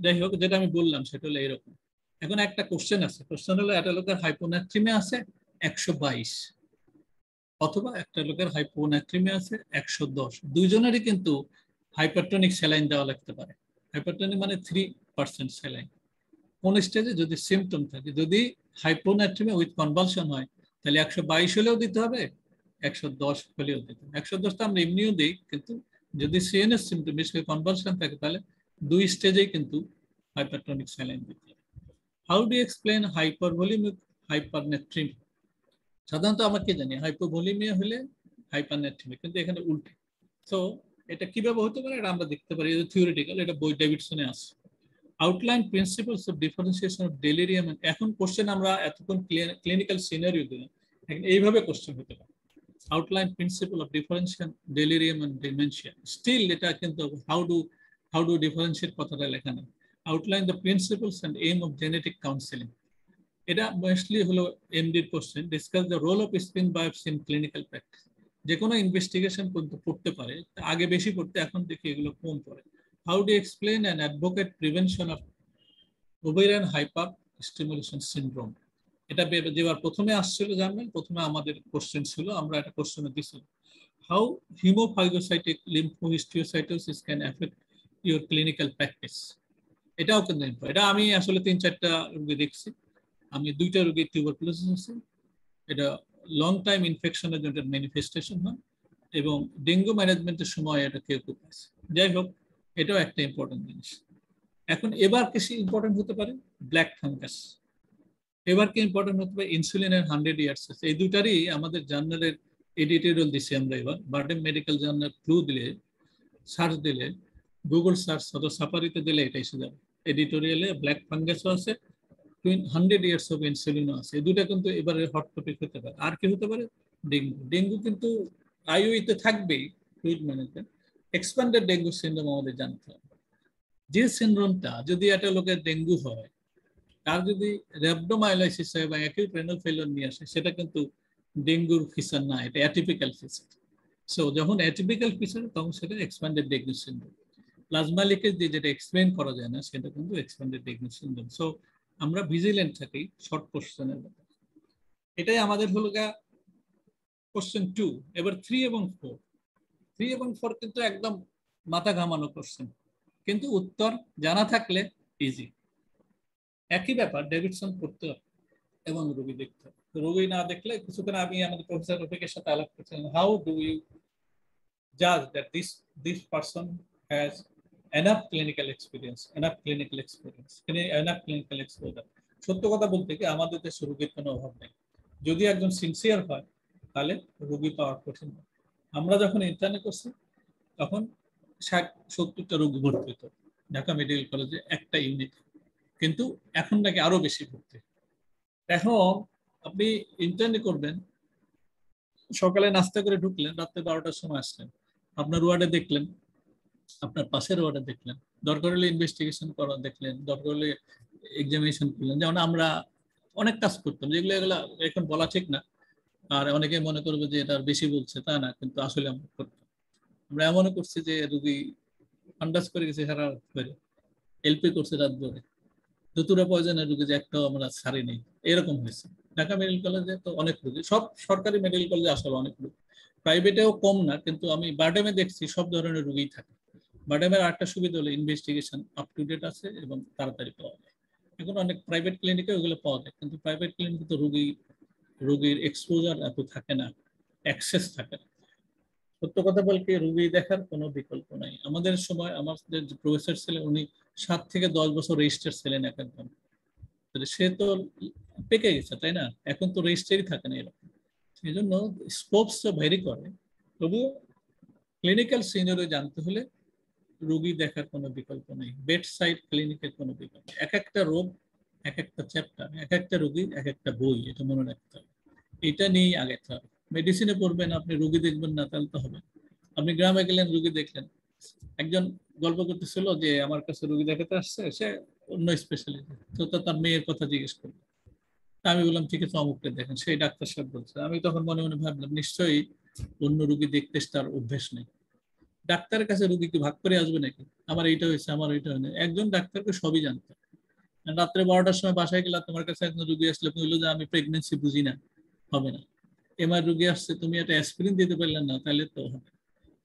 যাই হোক, যেটা আমি বললাম সেটা হলো এরকম। এখন একটা কোশ্চেন আছে, কোশ্চেন হলো একটা লোকের হাইপোনাট্রিমিয়া আছে 122, অথবা একটা লোকের হাইপোনাট্রিমিয়া আছে 110, দুইজনেরই কিন্তু হাইপারটোনিক স্যালাইন দেওয়া লাগতে পারে। হাইপারটোনিক মানে 3% স্যালাইন। কোন স্টেজে, যদি সিমটম থাকে, যদি হাইপোনাট্রিমিয়া উইথ কনভালশন হয় তাহলে 122 হলেও দিতে হবে, 110 হলেও দিতে হবে। 110 তো আমরা এমনিও দিই, কিন্তু যদি সিএনএস সিমটম, বিশেষ করে কনভালশন থাকে, তাহলে দুই স্টেজেই কিন্তু হাইপারটোনিক স্যালাইন দিতে হবে। How do explain hypervolemic hypernatremia? সাধারণত আমরা কি জানি, হাইপোভলিমিয়া হলে হাইপারনেট্রিমিয়া, কিন্তু এখানে উল্টে। সো এটা কিভাবে হতে পারে এটা আমরা দেখতে পারি, থিওরিটিক্যাল, এটা বই ডেভিডসনে আছে। Outline principles of differentiation of delirium. এখন কোশ্চেন আমরা এতক্ষণ ক্লিনিক্যাল সিনারিও দিলাম, এইভাবে কোশ্চেন হতে পারে। Outline principle of differentiation delirium and dementia. Still এটা কিন্তু হাউ ডু ডিফারেন্সিয়েট কথাটা লেখা নেই। Outline the principles and aim of genetic counselling. এটা মোস্টলি হলো এমডির question. Discuss the role of spin biopsy in clinical practice. যে কোনো ইনভেস্টিগেশন কিন্তু পড়তে পারে, আগে বেশি পড়তে, এখন দেখি এগুলো কম পড়ে। How do you explain and advocate prevention of ovarian hyperstimulation syndrome? এটা যেবার প্রথমে আসছিল জানবেন, প্রথমে আমাদের কোশ্চেন ছিল, আমরা একটা কোশ্চেনে দিছি, how hemophagocytic lymphohistiocytosis can affect your clinical practice. এটাও কিন্তু এটা আমি আসলে 3-4টা রোগী দেখছি। আমি 2টা রোগীর টিউবারকুলোসিস আছে, এটা লং টাইম ইনফেকশনের জন্য ম্যানিফেস্টেশন হয়, এবং ডেঙ্গু ম্যানেজমেন্টের সময় এটা কেউ কেউ পাচ্ছে। যাই হোক, এটাও একটা ইম্পর্টেন্ট জিনিস। এখন এবার কিছু ইম্পর্টেন্ট হতে পারে ব্ল্যাক ফাঙ্গাস, এবার কি ইম্পর্টেন্ট হতে পারে ইনসুলিনের 100 ইয়ার্স। এই দুটারই আমাদের জার্নালের এডিটোরিয়াল দিচ্ছি আমরা এবার। বার্ডেন মেডিকেল জার্নাল ফ্লু দিলে, সার্চ দিলে, গুগল সার্চ অথবা সাফারিতে দিলে এটা এসে যাবে। এডিটোরিয়ালে ব্ল্যাক ফাঙ্গাসও আছে, 100 ইয়ার্স অফ ইনসুলিনও আছে। এই দুটা কিন্তু এবারে হট টপিক হতে পারে। আর কি হতে পারে, ডেঙ্গু। ডেঙ্গু কিন্তু আইওইতে থাকবেই, fluid management. Expanded dengue syndrome আমাদের জানতে হবে। যে সিনড্রোমটা, যদি একটা লোকের ডেঙ্গু হয়, তার যদি র্যাবডোমাইলাইসিস হয় বা অ্যাকিউট রেনাল ফেলিওর নিয়ে আসে, সেটা কিন্তু ডেঙ্গুর ফিচার না, এটা অ্যাটিপিক্যাল ফিচার। সো যখন অ্যাটিপিক্যাল ফিচার, তখন সেটা expanded dengue syndrome. Plasma leakage দিয়ে যেটা এক্সপ্লেন করা যায় না, সেটা কিন্তু এক্সপ্যান্ডেড ডেঙ্গু সিনড্রোম। সো আমরা ভিজিলেন্ট থাকি শর্ট কোশ্চেনের ব্যাপারে। এটাই আমাদের হলো গা কোশ্চেন 2। এবার 3 এবং 4, 3 এবং 4 কিন্তু একদম মাথা ঘামানো কোশ্চেন, কিন্তু উত্তর জানা থাকলে ইজি। একই ব্যাপার, ডেভিডসন পড়তে হবে এবং রোগী দেখতে হবে। রোগী না দেখলে, কিছুক্ষণ আমি আমাদের প্রফেসর রফিকের সাথে আলাপ করছিলাম, how do you judge that this person has enough clinical experience, enough clinical exposure. সত্য কথা বলতে কি, আমাদের দেশে রোগীর কোনো অভাব নেই। যদি একজন সিনসিয়ার হয় তাহলে রোগী পাওয়া কঠিন। আমরা যখন ইন্টার্নে করছি তখন 60-70টা রোগী ভর্তি হতো ঢাকা মেডিকেল কলেজে একটা ইউনিট, কিন্তু এখন নাকি আরো বেশি ভর্তি। এখন আপনি ইন্টার্নে করবেন, সকালে নাস্তা করে ঢুকলেন, রাত্রে 12টার সময় আসলেন, আপনার ওয়ার্ডে দেখলেন, আপনার পাশের ওয়ার্ডে দেখলেন, দরকার হলে ইনভেস্টিগেশন করা দেখলেন, দরকার হলে এক্সামিনেশন করলেন। যেমন আমরা অনেক কাজ করতাম, যেগুলো এগুলা এখন বলা ঠিক না, আর অনেকে মনে করবে যে এটা বেশি বলছে, তা না, কিন্তু আসলে আমরা করতাম। আমরা এমনও করছি যে রুগী আন্দাজ করে গেছে সারা রাত ধরে, এলপি করছে রাত ধরে, দুতুরা পয়জনের রুগী যে একটাও আমরা ছাড়ি নেই, এরকম হয়েছে। ঢাকা মেডিকেল কলেজে তো অনেক রুগী, সব সরকারি মেডিকেল কলেজে আসলে অনেক রুগী, প্রাইভেটেও কম না, কিন্তু আমি বারডেমে দেখছি সব ধরনের রুগী থাকে। বারডেমের আরেকটা সুবিধা হলো ইনভেস্টিগেশন আপ টু ডেট আছে এবং তাড়াতাড়ি পাওয়া যায়। এখন অনেক প্রাইভেট ক্লিনিকে ওগুলো পাওয়া যায়, কিন্তু প্রাইভেট ক্লিনিকে তো রোগীর এক্সপোজার এত থাকে না, অ্যাক্সেস থাকে না। সত্য কথা বলতে রোগী দেখার কোনো বিকল্প নাই। আমাদের সময় আমাদের যে প্রফেসর ছিলেন উনি 7 থেকে 10 বছর রেজিস্টার ছিলেন এক একজন, সে তো পেকে গেছে তাই না, এখন তো রেজিস্টারই থাকে না এরকম। সেই জন্য স্কোপস ভ্যারি করে, তবুও ক্লিনিক্যাল সিনিয়রে জানতে হলে রোগী দেখার কোনো বিকল্প নেই, বেড সাইড ক্লিনিকের কোনো বিকল্প। এক একটা রোগ এক একটা চ্যাপ্টার, এক একটা রোগীর এক একটা বই, এটা মনে রাখতে হবে। এটা নিয়েই আগাতে হবে। মেডিসিনে পড়বেন আপনি রোগী দেখবেন না, তাহলে তো হবে। আপনি গ্রামে গেলেন রোগী দেখলেন, একজন গল্প করতেছিল যে আমার কাছে রোগী দেখাতে আসছে, সে অন্য স্পেশালিস্ট, তো তার মেয়ের কথা জিজ্ঞেস করলো। আমি বললাম ঠিক আছে অমুকটা দেখেন, সেই ডাক্তার সাহেব বলছে। আমি তখন মনে মনে ভাবলাম নিশ্চয়ই অন্য রোগী দেখতে তার অভ্যেস নেই। ডাক্তারের কাছে রোগী কি ভাগ করে আসবে নাকি, আমার এইটা হয়েছে আমার এইটা হয় না, একজন ডাক্তারকে সবই জানতো। রাত্রে 12টার সময় বাসায় গেলাম, তোমার কাছে একজন রোগী আসলে বললো যে আমি প্রেগনেন্সি বুঝি না, হবে না। এমআর রোগী আসছে, তুমি একটা অ্যাসপিরিন দিতে পারলে না, তাহলে তো হবে।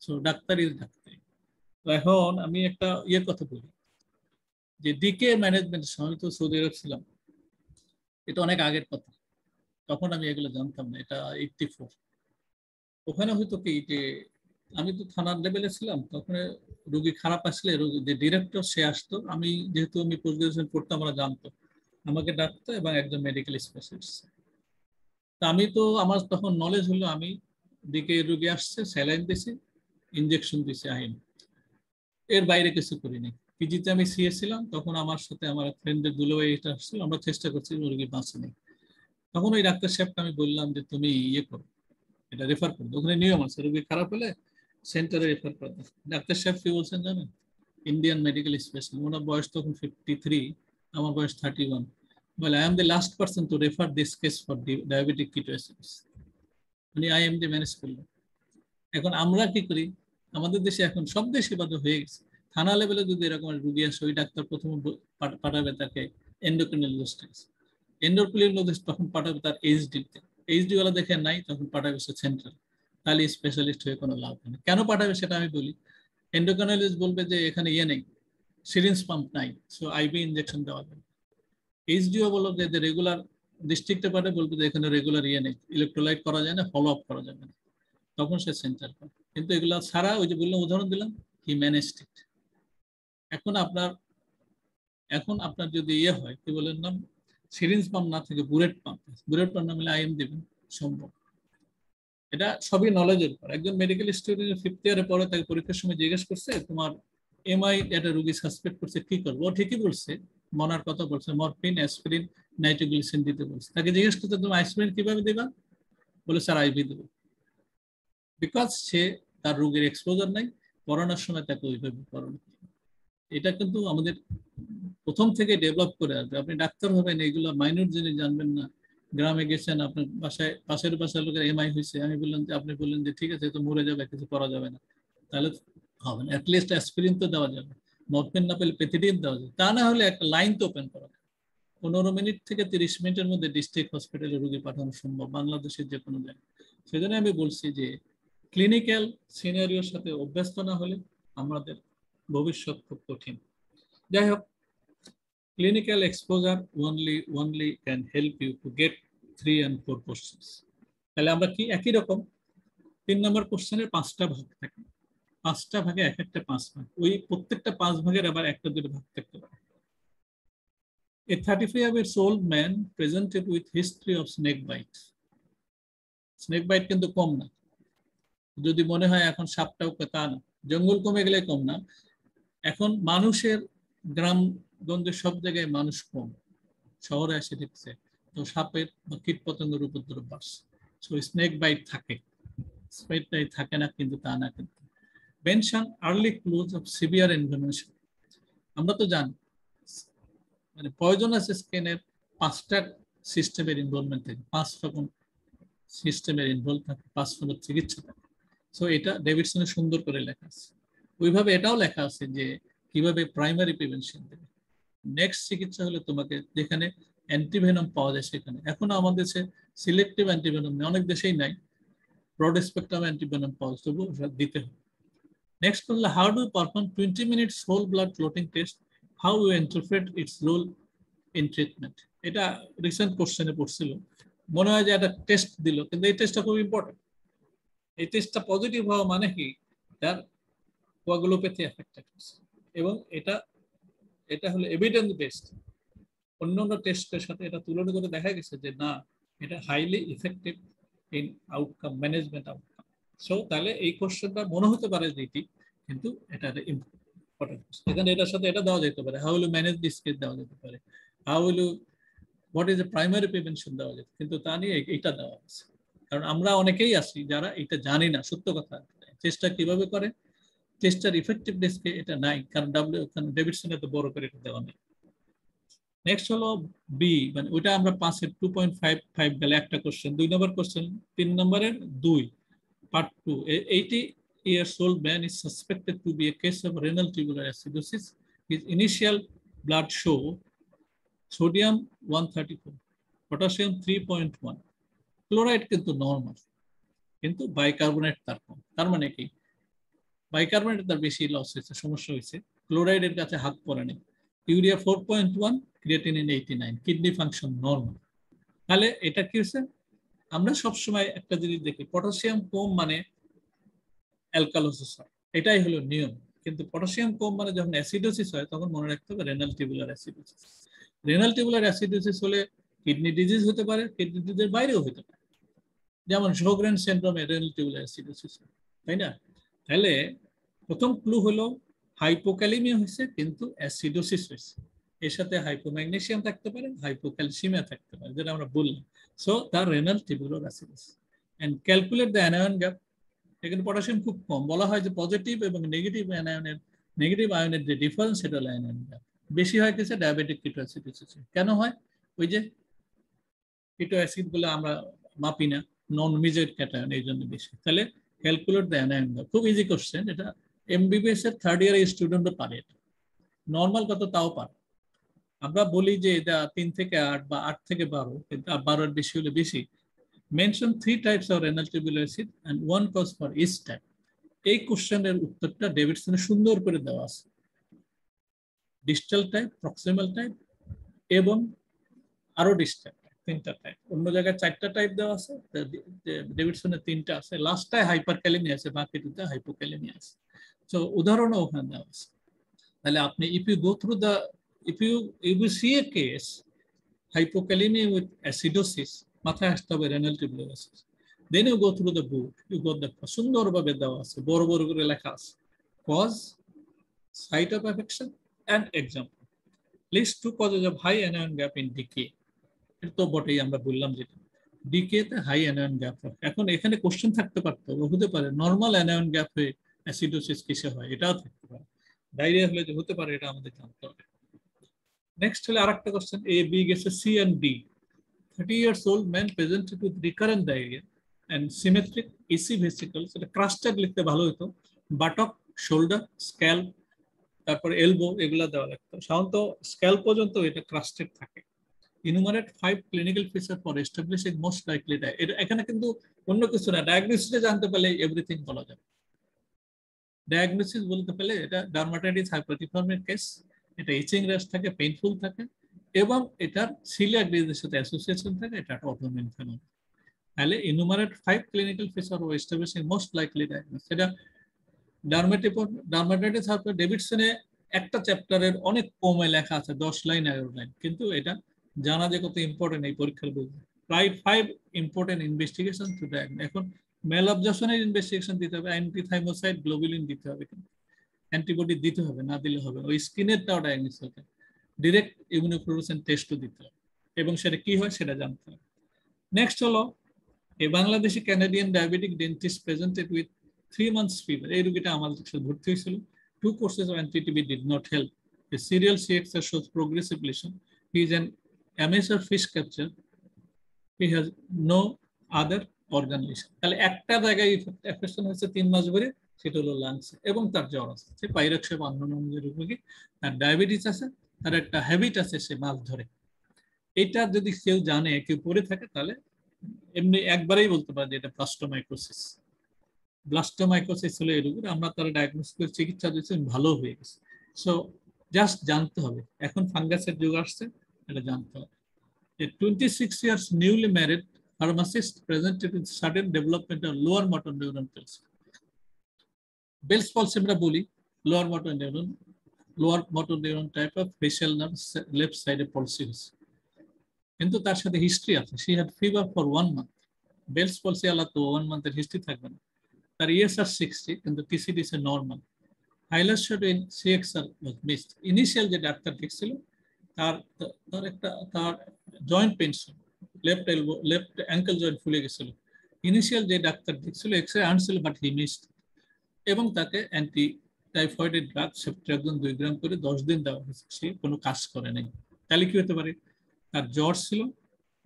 So doctor is doctor. তো এখন আমি একটা ইয়ের কথা বলি, যে ডিকে ম্যানেজমেন্টের সময় তো সৌদি আরব ছিলাম, এটা অনেক আগের কথা, তখন আমি এগুলো জানতাম না, এটা 84। ওখানে হয়তো কি যে আমি তো থানার লেভেলে ছিলাম, তখন রোগী খারাপ আসলে যে ডিরেক্টর সে আসতো, আমি যেহেতু আমি পোস্ট গ্রাজুয়েশন পড়তাম, আমরা জানতো, আমাকে ডাকতো এবং একজন মেডিকেল স্পেশালিস্ট। তা আমি তো আমার তখন নলেজ হলো, আমি দিকে রোগী আসছে, স্যালাইন দিছি, ইনজেকশন দিছি, আহিন, এর বাইরে কিছু করিনি। পিজিতে আমি সিএ ছিলাম, তখন আমার সাথে আমার ফ্রেন্ডের দুলোভাই এটা আসছিল, আমরা চেষ্টা করছি রোগী বাঁচানি। তখন ওই ডাক্তার সাহেবকে আমি বললাম যে তুমি ইয়ে করো, এটা রেফার করো, ওখানে নিয়ম আছে রোগী খারাপ হলে সেন্টারে রেফার করে। ডাক্তার সাহেব কি বলছেন জানেন? ইন্ডিয়ান মেডিকেল স্পেশালিস্ট, ওনার বয়স তখন 53, আমার বয়স 31। বলে I am the last person to refer this case for diabetic ketoacidosis. উনি আইএমডি ম্যানেজ করলেন। এখন আমরা কি করি, আমাদের দেশে এখন সব দেশে বাদ হয়ে গেছে, থানা লেভেলে যদি এরকম রুগী আসে, ওই ডাক্তার প্রথমে পাঠাবে তাকে এন্ডোক্রিনোলজিস্ট। এন্ডোক্রিনোলজিস্ট তখন পাঠাবে তার এইচডিতে, এইচডি ওয়ালা দেখে নাই, তখন পাঠাবে সে সেন্ট্রাল। তাহলে স্পেশালিস্ট হয়ে কোনো লাভ নেই। কেন পাঠাবে সেটা আমি বলি। এন্ডোক্রিনোলজিস্ট বলবে যে এখানে ইয়ে নেই, সিরিঞ্জ পাম্প নাই, সো আইভি ইনজেকশন দেওয়া যাবে। এইচডিও বলবে যে রেগুলার, ডিস্ট্রিক্টে পাঠাবে বলবে যে এখানে রেগুলার ইয়ে নেই, ইলেকট্রোলাইট করা যায় না, ফলো আপ করা যাবে না, তখন সে সেন্টার পাবে। কিন্তু এগুলো ছাড়া, ওই যে বললাম উদাহরণ দিলাম, হি ম্যানেজড ইট। এখন আপনার যদি ইয়ে হয়, কি বলেন নাম, সিরিঞ্জ পাম্প না থেকে বুলেট পাম্প, বুলেট পাম্প না মিলে আইএম দেবেন সম্ভব। এটা সবই নলেজের উপর। একজন মেডিকেল স্টুডেন্ট 5th ইয়ারে পড়ে, তাকে পরীক্ষার সময় জিজ্ঞেস করছে তোমার এমআই একটা রোগী সাসপেক্ট করছে, কি করবো? ও ঠিকই বলছে, মনার কথা বলছে, মরফিন, অ্যাসপিরিন, নাইট্রোগ্লিসিন দিতে বলছে। তাকে জিজ্ঞেস করতে তুমি অ্যাসপিরিন কিভাবে দিবা? বলে স্যার আইভি দেবো। বিকজ সে তার রোগের এক্সপোজার নাই, করোনার সময় তাকে ওইভাবে করোনা। এটা কিন্তু আমাদের প্রথম থেকে ডেভেলপ করে আসবে। আপনি ডাক্তার হবেন, এগুলো মাইনর জিনিস জানবেন না। গ্রামে গেছেন, আপনার বাসায় পাশের বাসার লোকের এমআই হয়েছে, আমি বললাম যে, আপনি বললেন যে ঠিক আছে তো মরে যাবে, কিছু করা যাবে না, তাহলে হবে না। অ্যাটলিস্ট অ্যাসপিরিন তো দেওয়া যাবে, মরফিন না পেলে পেথিডিন দেওয়া যাবে। তা না হলে একটা লাইন তো ওপেন করা যাবে। 15 মিনিট থেকে 30 মিনিটের মধ্যে ডিস্ট্রিক্ট হসপিটালে রোগী পাঠানো সম্ভব বাংলাদেশের যে কোনো জায়গায়। সেজন্য আমি বলছি যে ক্লিনিক্যাল সিনারিওর সাথে অভ্যস্ত না হলে আমাদের ভবিষ্যৎ খুব কঠিন। যাই হোক, clinical exposure only can help you to get 3 and 4 questions. তাহলে আমরা কি একই রকম 3 নম্বর কোশ্চেনের 5টা ভাগ থাকে, 5টা ভাগে এক একটা 5 ভাগ, ওই প্রত্যেকটা 5 ভাগের আবার একটা দুটো ভাগ থাকতে পারে। A 35-year-old man presented with history of snake bite. Snake bite কিন্তু কম না, যদি মনে হয় এখন সাপটাও, তা না, জঙ্গল কমে গেলে কম না। এখন মানুষের গ্রামগঞ্জে সব জায়গায় মানুষ কম, শহরে এসে দেখছে তো সাপের বা কীট পতঙ্গের উপদ্রব বাড়ছে। সো স্নেক বাইট থাকে, স্নেক বাইট থাকে না কিন্তু তা না। কিন্তু mention early close of severe inflammation. আমরা তো জানি মানে পয়জনাস স্কেনের 5টা সিস্টেমের ইনভলভমেন্ট থাকে, 5 রকম সিস্টেমের ইনভলভ থাকে, 5 রকম চিকিৎসা থাকে। সো এটা ডেভিডসনে সুন্দর করে লেখা আছে। ওইভাবে এটাও লেখা আছে যে কিভাবে প্রাইমারি প্রিভেনশন দেবে। নেক্সট চিকিৎসা হলে তোমাকে যেখানে অ্যান্টিভেনম পাওয়া যায় সেখানে। এখন আমাদের দেশে সিলেক্টিভ অ্যান্টিভেনম নেই, অনেক দেশেই নাই, ব্রড স্পেকট্রাম অ্যান্টিভেনম পাওয়া যায়, তবু দিতে হবে। নেক্সট হলো how do perform 20 minutes whole blood clotting test, how you interpret its role in treatment. এটা রিসেন্ট কোশ্চেনে পড়ছিল, মনে হয় যে একটা টেস্ট দিল, কিন্তু এই টেস্টটা খুব ইম্পর্টেন্ট। এই টেস্টটা পজিটিভ হওয়া মানে কি, তার কোয়াগুলোপ্যাথি এফেক্টেড হচ্ছে, এবং এটা এটা হলো এভিডেন্স বেসড। অন্য অন্য টেস্টের সাথে এটা তুলনা করে দেখা গেছে যে না, এটা highly effective in outcome management outcome. So তাহলে এই কোশ্চেনটা মনে হতে পারে যে এটি, কিন্তু এটা ইম্পর্টেন্ট। এখানে এটার সাথে এটা দেওয়া যেতে পারে, how will you manage this case দেওয়া যেতে পারে, how will you what is the primary prevention দেওয়া যেত, কিন্তু তা নিয়ে এইটা দেওয়া আছে। কারণ আমরা অনেকেই আছি যারা এটা জানি না, সত্য কথা। চেষ্টা কিভাবে করে, চেষ্টার ইফেক্টিভনেসকে এটা নাই, কারণ ডেভিডসন এত বড় করে এটা দেওয়া নেই। নেক্সট হলো বি, মানে ওইটা আমরা 5-এর 2.55 গেলে একটা কোশ্চেন। 2 নম্বর কোশ্চেন 3 নম্বরের 2 part 2, 80 years old man is suspected to be a case of renal tubular acidosis. His initial blood show sodium 134, potassium 3.1, chloride কিন্তু নর্মাল, কিন্তু বাইকার্বনেট তার কম। তার মানে কি, বাইকার্বনেট তার বেশি লস হয়েছে, সমস্যা হয়েছে, ক্লোরাইডের কাছে হাত পড়ে নেই। Urea 4.1, creatinine 89, kidney function normal. তাহলে এটা কি হচ্ছে, আমরা সবসময় একটা জিনিস দেখি, পটাশিয়াম কম মানে অ্যালকালোসিস হয়, এটাই হলো নিয়ম। কিন্তু পটাশিয়াম কম মানে যখন অ্যাসিডোসিস হয়, তখন মনে রাখতে হবে renal tubular acidosis. Renal tubular acidosis হলে কিডনি ডিজিজ হতে পারে, কিডনি ডিজিজের বাইরেও হতে পারে, যেমন শোগ্রেন সিনড্রোমে রেনাল টিউবুলার অ্যাসিডোসিস, তাই না? তাহলে প্রথম ক্লু হলো হাইপোক্যালিমিয়া হয়েছে, কিন্তু অ্যাসিডোসিস হয়েছে। এর সাথে হাইপোম্যাগনেসিয়াম থাকতে পারে, হাইপোক্যালসিমিয়া থাকতে পারে, যেটা আমরা বললাম। সো তার renal tubular acidosis. And calculate the anion gap. এখানে পটাশিয়াম খুব কম, বলা হয় যে পজিটিভ এবং নেগেটিভ আয়নের যে ডিফারেন্স, সেটা হলো অ্যানায়ন গ্যাপ। বেশি হয় কিছু ডায়াবেটিক কিটোঅ্যাসিডোসিস। কেন হয়? ওই যে কিটো অ্যাসিড গুলো আমরা মাপি না, নন মিজয়েড ক্যাটায়ন, এই জন্য বেশি। তাহলে ক্যালকুলেট দ্য অ্যানায়ন গ্যাপ, খুব ইজি কোশ্চেন এটা। এমবিবিএস এর 3rd ইয়ার স্টুডেন্টও পারে, এটা নর্মাল কত তাও পারে। আমরা বলি যে এটা 3 থেকে 8 বা 8 থেকে 12, কিন্তু 12-এর বেশি হলে বেশি। Mention 3 types of renal tubular acid and 1 cause for each type. এই কোশ্চেনের উত্তরটা ডেভিডসনে সুন্দর করে দেওয়া আছে, ডিস্টাল টাইপ, প্রক্সিমাল টাইপ, এবং আরো ডিস্টাল টাইপ, 3টা টাইপ। অন্য জায়গায় 4টা টাইপ দেওয়া আছে, ডেভিডসনের 3টা আছে। লাস্টটায় হাইপারক্যালেমিয়া আছে, বাকিটাতে হাইপোক্যালেমিয়া আছে। তো উদাহরণও ওখানে দেওয়া আছে। তাহলে আপনি if you go through the if you see a case hypokalemia with acidosis, মাথায় আসতে হবে renal tubular acidosis, then you go through the book, you got the সুন্দরভাবে দেওয়া আছে, বড় বড় করে লেখা আছে, cause, site of affection and example. List 2 causes of high anion gap in decay. এটা তো বটেই, আমরা বললাম যেটা ডিকে তে হাই অ্যানায়ন গ্যাপ হয়। এখন এখানে কোশ্চেন থাকতে পারতো, হতে পারে নরমাল অ্যানায়ন গ্যাপ হয়ে অ্যাসিডোসিস কিসে হয়, এটাও থাকতে পারে। ডায়রিয়া হলে যে হতে পারে, এটা আমাদের জানতে হবে। নেক্সট হলে আরেকটা কোশ্চেন, এ বি গেছে C and D. 30 years old man presented with recurrent diarrhea and symmetric AC vesicles. এটা ক্রাস্টেড লিখতে ভালো হতো, বাটক, শোল্ডার, স্ক্যাল্প, তারপর এলবো, এগুলা দেওয়া লাগতো। সাধারণত স্ক্যাল্প পর্যন্ত এটা ক্রাস্টেড থাকে। ইনুমারেট 5 clinical feature for establishing most likely diarrhoea. এখানে কিন্তু অন্য কিছু না, ডায়াগনোসিসে জানতে পারলে এভরিথিং বলা যাবে। ডায়াগনোসিস বলতে পারলে এটা ডার্মাটাইটিস হাইপারটিফর্মের কেস, এটা ইচিং র্যাশ থাকে, পেইনফুল থাকে, এবং এটার সিলিয়াক ডিজিজের সাথে অ্যাসোসিয়েশন থাকে, এটা একটা অটোইমিউন ফেনোমেনন। তাহলে ইনুমারেট 5 clinical feature for establishing most likely diagnosis, এটা ডার্মাটাইটিস হাইপার ডেভিডসনে একটা চ্যাপ্টারের অনেক কমে লেখা আছে, 10 লাইন 11 লাইন, কিন্তু এটা জানা যে কত ইম্পর্টেন্ট এই পরীক্ষার বই। প্রায় 5 ইম্পর্টেন্ট ইনভেস্টিগেশন টু ডায়াগনোস। এখন মেল অবজারশনের ইনভেস্টিগেশন দিতে হবে, অ্যান্টিথাইমোসাইড, গ্লোবুলিন দিতে হবে, কিন্তু অ্যান্টিবডি দিতে হবে, না দিলে হবে। ওই স্কিনেরটাও ডায়াগনোস হতে, ডিরেক্ট ইমিউনোফ্লুওরেসেন্স টেস্টও দিতে হবে, এবং সেটা কি হয় সেটা জানতে হবে। নেক্সট হলো, a Bangladeshi Canadian diabetic dentist presented with 3 months fever. এই রোগীটা আমাদের সাথে ভর্তি হয়েছিল। 2 courses of anti-TB did not help. The serial CXR shows progressive lesion. He is an amateur fish catcher. He has no other organ lesion. তাহলে একটা জায়গায় affection হয়েছে 3 মাস ধরে, সেটা হলো লাংসে, এবং তার জ্বর আছে। সে পাইরক্সিয়াম আননোনামের রোগী, তার ডায়াবেটিস আছে, তার একটা হ্যাবিট আছে, সে মাছ ধরে। এটা যদি কেউ জানে, কেউ পড়ে থাকে, তাহলে এমনি একবারেই বলতে পারে যে এটা প্লাস্টোমাইকোসিস। ব্লাস্টোমাইকোসিস হলো এই রোগের, আমরা তারা ডায়াগনোস করে চিকিৎসা দিচ্ছি, ভালো হয়ে গেছে। সো জাস্ট জানতে হবে, এখন ফাঙ্গাসের যুগ আসছে, এটা জানতে হবে। A 26 years newly married pharmacist presented with sudden development of lower motor neuron palsy. Bell's palsy আমরা বলি lower motor neuron type of facial nerve left side palsy হয়েছে, কিন্তু তার সাথে হিস্ট্রি আছে। she had fever for 1 month. Bell's palsy আলা তো 1 month এর হিস্ট্রি থাকবে না। তার ESR 60 কিন্তু TCD is normal. Highlight shadow in CXR was missed. Initial যে ডাক্তার দেখছিল তার জয়েন্ট পেইন ছিল, লেফট অ্যাঙ্কেল জয়েন্ট ফুলে গেছিল। ইনিশিয়াল যে ডাক্তার দেখছিল এক্সরে আনছিল, বাট হি মিসড, এবং তাকে অ্যান্টি টাইফয়েডের ড্রাগ সেপ্ট্রাকজন 2 গ্রাম করে 10 দিন দেওয়া হয়েছে, সে কোনো কাজ করে নাই। তাহলে কি হতে পারে? তার জ্বর ছিল